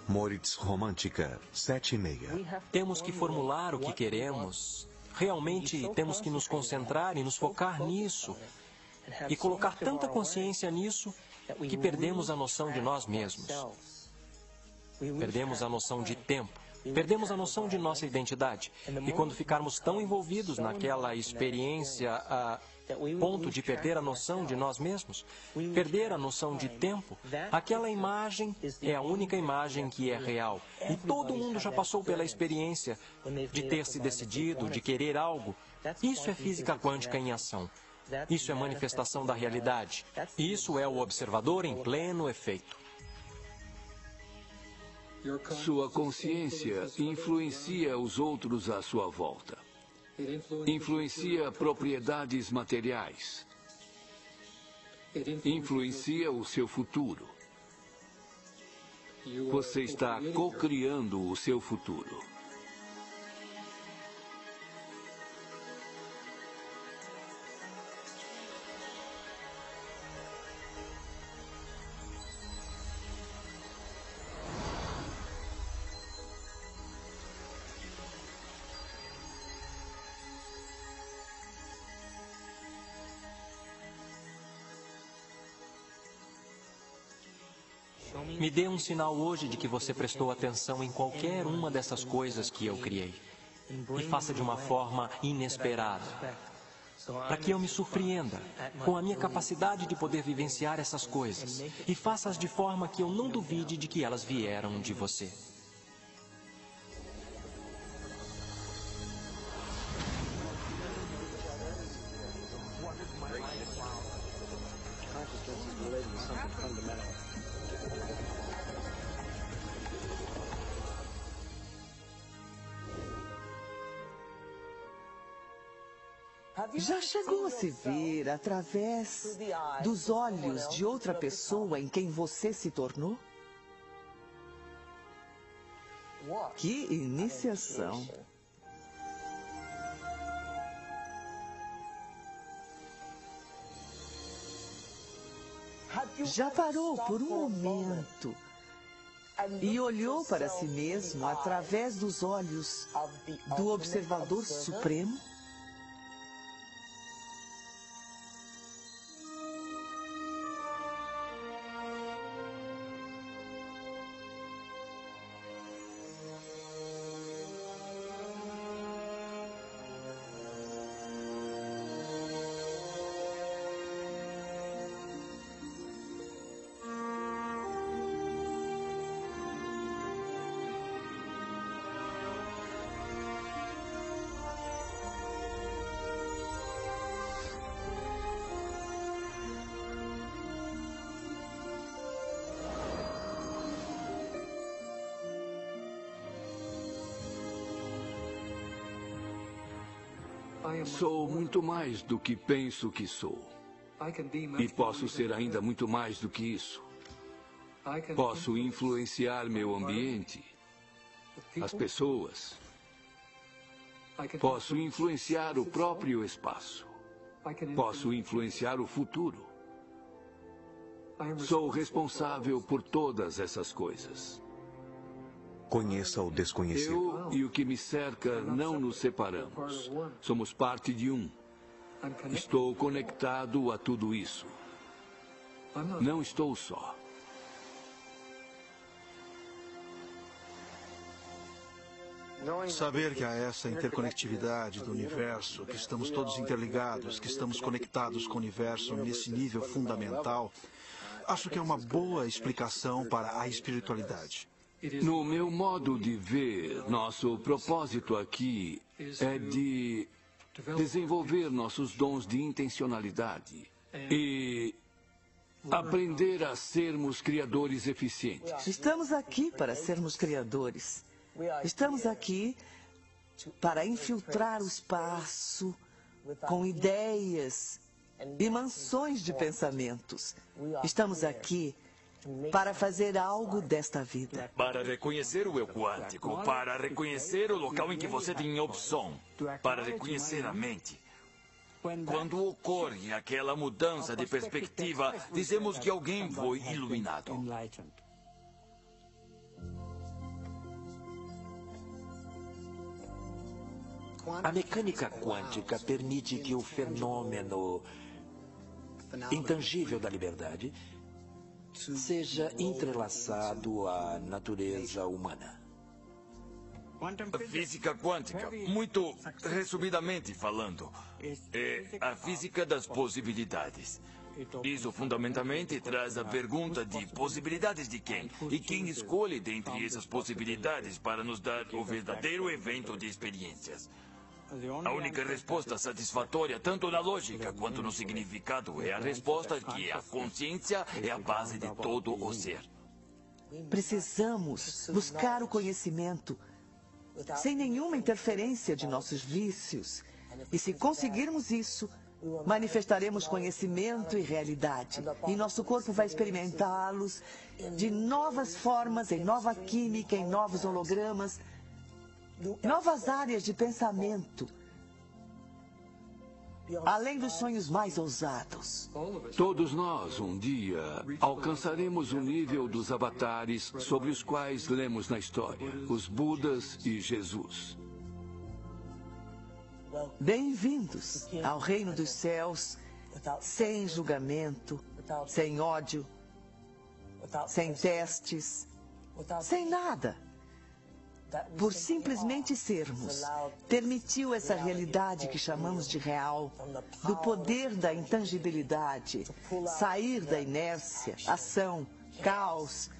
Moritz Romântica, 7:30. Temos que formular o que queremos. Realmente temos que nos concentrar e nos focar nisso. E colocar tanta consciência nisso que perdemos a noção de nós mesmos. Perdemos a noção de tempo. Perdemos a noção de nossa identidade. E quando ficarmos tão envolvidos naquela experiência a ponto de perder a noção de nós mesmos, perder a noção de tempo, aquela imagem é a única imagem que é real. E todo mundo já passou pela experiência de ter se decidido, de querer algo, Isso é física quântica em ação. Isso é manifestação da realidade. Isso é o observador em pleno efeito. Sua consciência influencia os outros à sua volta. Influencia propriedades materiais. Influencia o seu futuro. Você está co-criando o seu futuro. Me dê um sinal hoje de que você prestou atenção em qualquer uma dessas coisas que eu criei. E faça de uma forma inesperada. Para que eu me surpreenda com a minha capacidade de poder vivenciar essas coisas. E faça-as de forma que eu não duvide de que elas vieram de você. Já chegou a se ver através dos olhos de outra pessoa em quem você se tornou? Que iniciação! Já parou por um momento e olhou para si mesmo através dos olhos do observador supremo? Sou muito mais do que penso que sou. E posso ser ainda muito mais do que isso. Posso influenciar meu ambiente, as pessoas. Posso influenciar o próprio espaço. Posso influenciar o futuro. Sou responsável por todas essas coisas. Conheça o desconhecido. Eu e o que me cerca não nos separamos. Somos parte de um. Estou conectado a tudo isso. Não estou só. Saber que há essa interconectividade do universo, que estamos todos interligados, que estamos conectados com o universo nesse nível fundamental, acho que é uma boa explicação para a espiritualidade. No meu modo de ver, nosso propósito aqui é de desenvolver nossos dons de intencionalidade e aprender a sermos criadores eficientes. Estamos aqui para sermos criadores. Estamos aqui para infiltrar o espaço com ideias e mansões de pensamentos. Estamos aqui para fazer algo desta vida. Para reconhecer o eu quântico, para reconhecer o local em que você tem opção, para reconhecer a mente. Quando ocorre aquela mudança de perspectiva, dizemos que alguém foi iluminado. A mecânica quântica permite que o fenômeno intangível da liberdade seja entrelaçado à natureza humana. Física quântica, muito resumidamente falando, é a física das possibilidades. Isso fundamentalmente traz a pergunta de possibilidades de quem? E quem escolhe dentre essas possibilidades para nos dar o verdadeiro evento de experiências. A única resposta satisfatória, tanto na lógica quanto no significado, é a resposta que a consciência é a base de todo o ser. Precisamos buscar o conhecimento sem nenhuma interferência de nossos vícios. E se conseguirmos isso, manifestaremos conhecimento e realidade. E nosso corpo vai experimentá-los de novas formas, em nova química, em novos hologramas, novas áreas de pensamento, além dos sonhos mais ousados. Todos nós, um dia, alcançaremos o nível dos avatares sobre os quais lemos na história, os Budas e Jesus. Bem-vindos ao reino dos céus, sem julgamento, sem ódio, sem testes, sem nada. Por simplesmente sermos, permitiu essa realidade que chamamos de real, do poder da intangibilidade, sair da inércia, ação, caos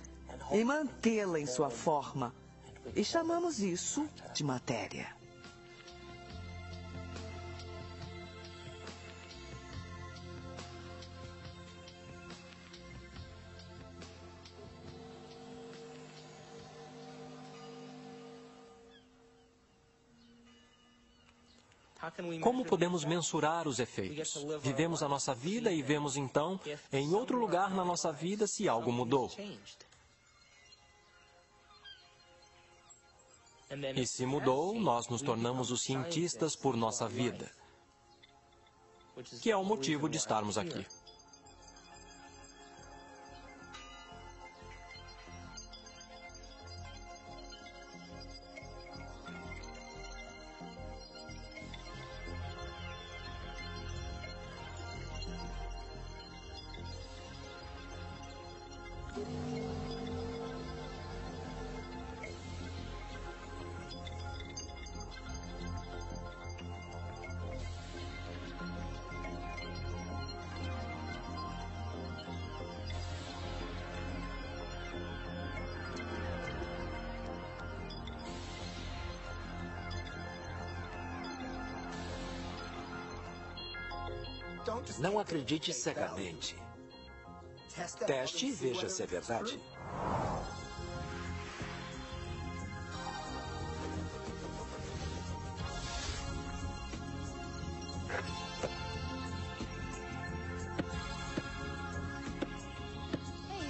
e mantê-la em sua forma. E chamamos isso de matéria. Como podemos mensurar os efeitos? Vivemos a nossa vida e vemos então, em outro lugar na nossa vida, se algo mudou. E se mudou, nós nos tornamos os cientistas por nossa vida, que é o motivo de estarmos aqui. Não acredite cegamente. Teste e veja se é verdade.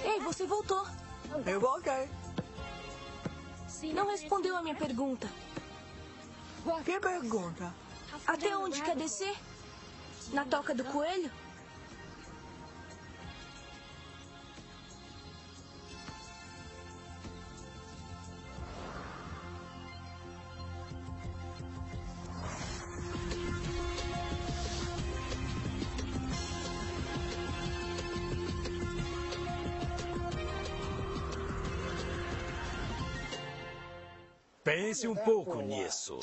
Ei, você voltou. Eu voltei. Não respondeu a minha pergunta. Que pergunta? Até onde quer descer? Na toca do coelho? Pense um pouco nisso.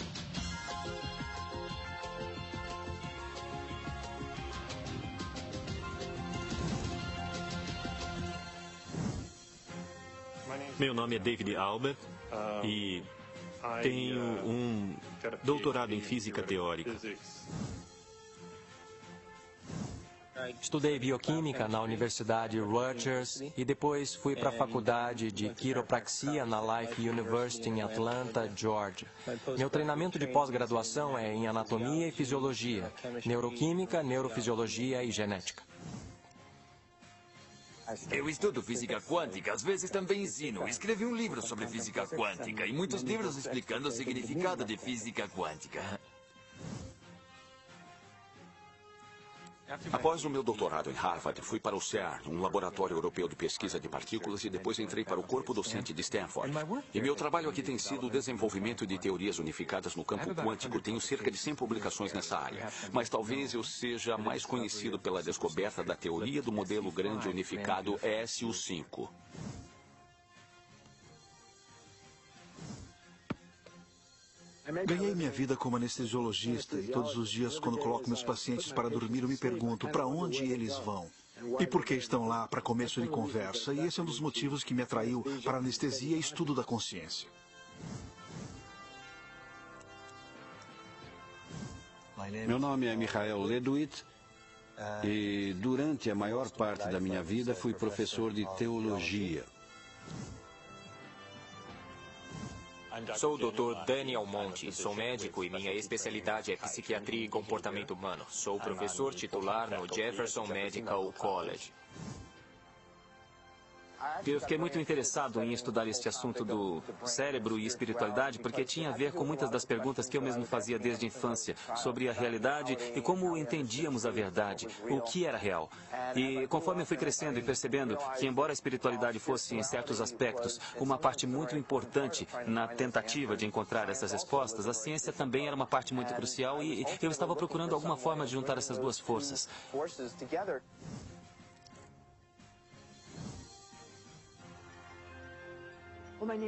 Meu nome é David Albert e tenho um doutorado em física teórica. Estudei bioquímica na Universidade Rutgers e depois fui para a faculdade de quiropraxia na Life University em Atlanta, Georgia. Meu treinamento de pós-graduação é em anatomia e fisiologia, neuroquímica, neurofisiologia e genética. Eu estudo física quântica, às vezes também ensino. Escrevi um livro sobre física quântica e muitos livros explicando o significado de física quântica. Após o meu doutorado em Harvard, fui para o CERN, um laboratório europeu de pesquisa de partículas, e depois entrei para o corpo docente de Stanford. E meu trabalho aqui tem sido o desenvolvimento de teorias unificadas no campo quântico. Tenho cerca de 100 publicações nessa área. Mas talvez eu seja mais conhecido pela descoberta da teoria do modelo grande unificado SU5. Ganhei minha vida como anestesiologista e todos os dias, quando coloco meus pacientes para dormir, eu me pergunto para onde eles vão. E por que estão lá para começo de conversa. E esse é um dos motivos que me atraiu para a anestesia e estudo da consciência. Meu nome é Michael Ledwith e durante a maior parte da minha vida fui professor de teologia. Sou o Dr. Daniel Monte, sou médico e minha especialidade é psiquiatria e comportamento humano. Sou professor titular no Jefferson Medical College. Eu fiquei muito interessado em estudar este assunto do cérebro e espiritualidade porque tinha a ver com muitas das perguntas que eu mesmo fazia desde a infância sobre a realidade e como entendíamos a verdade, o que era real. E conforme eu fui crescendo e percebendo que, embora a espiritualidade fosse, em certos aspectos, uma parte muito importante na tentativa de encontrar essas respostas, a ciência também era uma parte muito crucial e eu estava procurando alguma forma de juntar essas duas forças.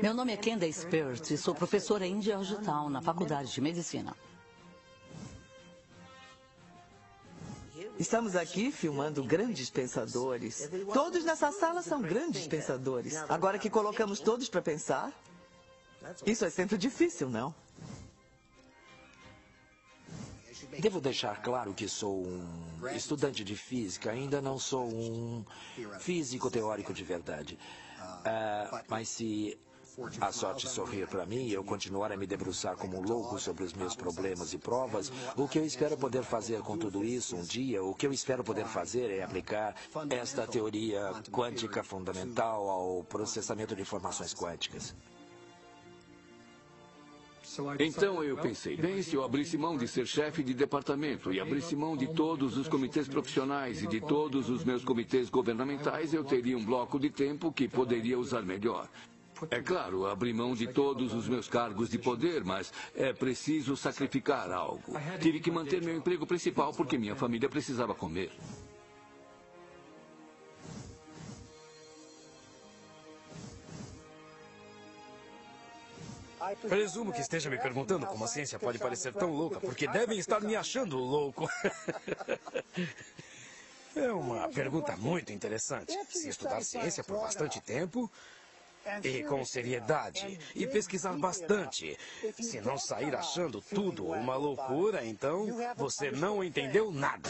Meu nome é Candace Spears e sou professora em Georgetown, na Faculdade de Medicina. Estamos aqui filmando grandes pensadores. Todos nessa sala são grandes pensadores. Agora que colocamos todos para pensar, isso é sempre difícil, não? Devo deixar claro que sou um estudante de física, ainda não sou um físico teórico de verdade. Mas se a sorte sorrir para mim e eu continuar a me debruçar como um louco sobre os meus problemas e provas, o que eu espero poder fazer com tudo isso um dia, o que eu espero poder fazer é aplicar esta teoria quântica fundamental ao processamento de informações quânticas. Então eu pensei, bem, se eu abrisse mão de ser chefe de departamento e abrisse mão de todos os comitês profissionais e de todos os meus comitês governamentais, eu teria um bloco de tempo que poderia usar melhor. É claro, abri mão de todos os meus cargos de poder, mas é preciso sacrificar algo. Tive que manter meu emprego principal porque minha família precisava comer. Presumo que esteja me perguntando como a ciência pode parecer tão louca, porque devem estar me achando louco. É uma pergunta muito interessante. Se estudar ciência por bastante tempo, e com seriedade, e pesquisar bastante, se não sair achando tudo uma loucura, então você não entendeu nada.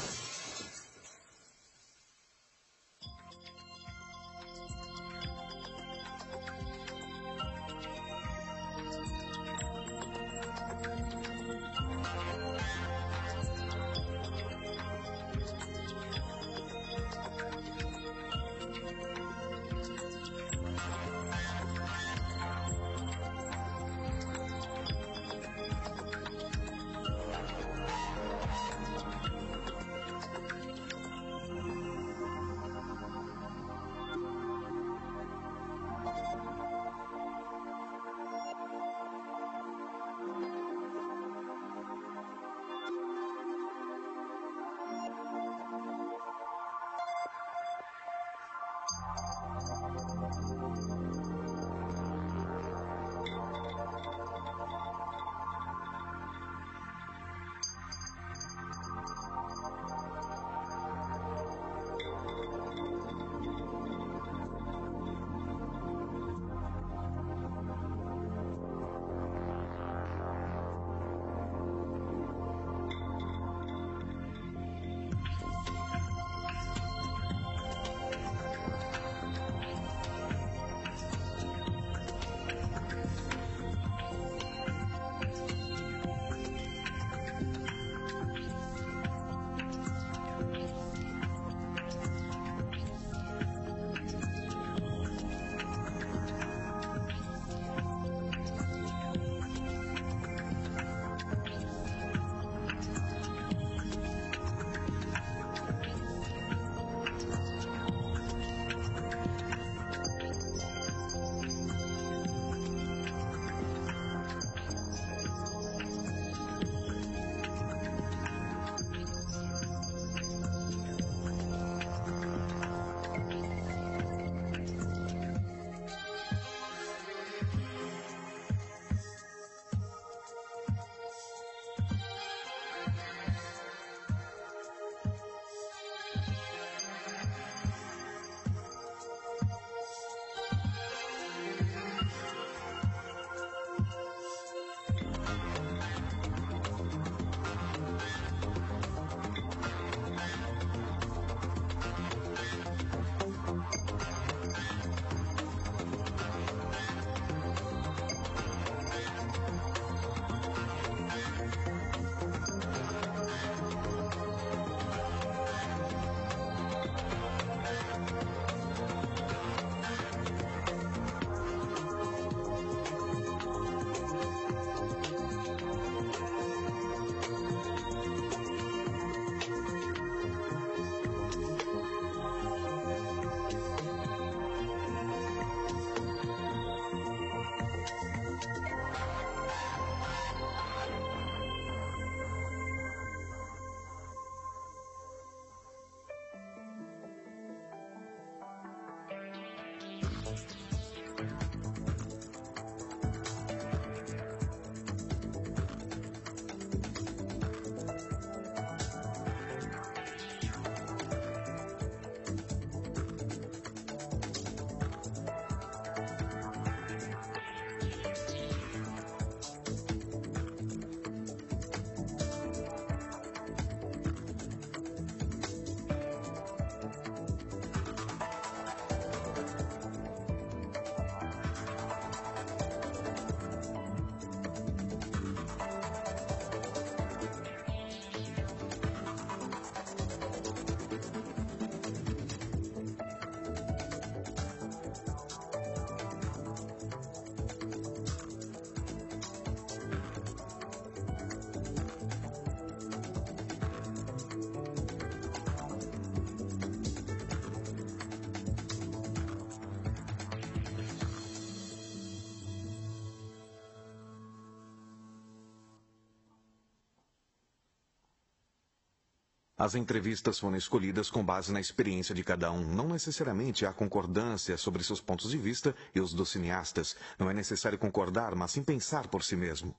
As entrevistas foram escolhidas com base na experiência de cada um. Não necessariamente há concordância sobre seus pontos de vista e os dos cineastas. Não é necessário concordar, mas sim pensar por si mesmo.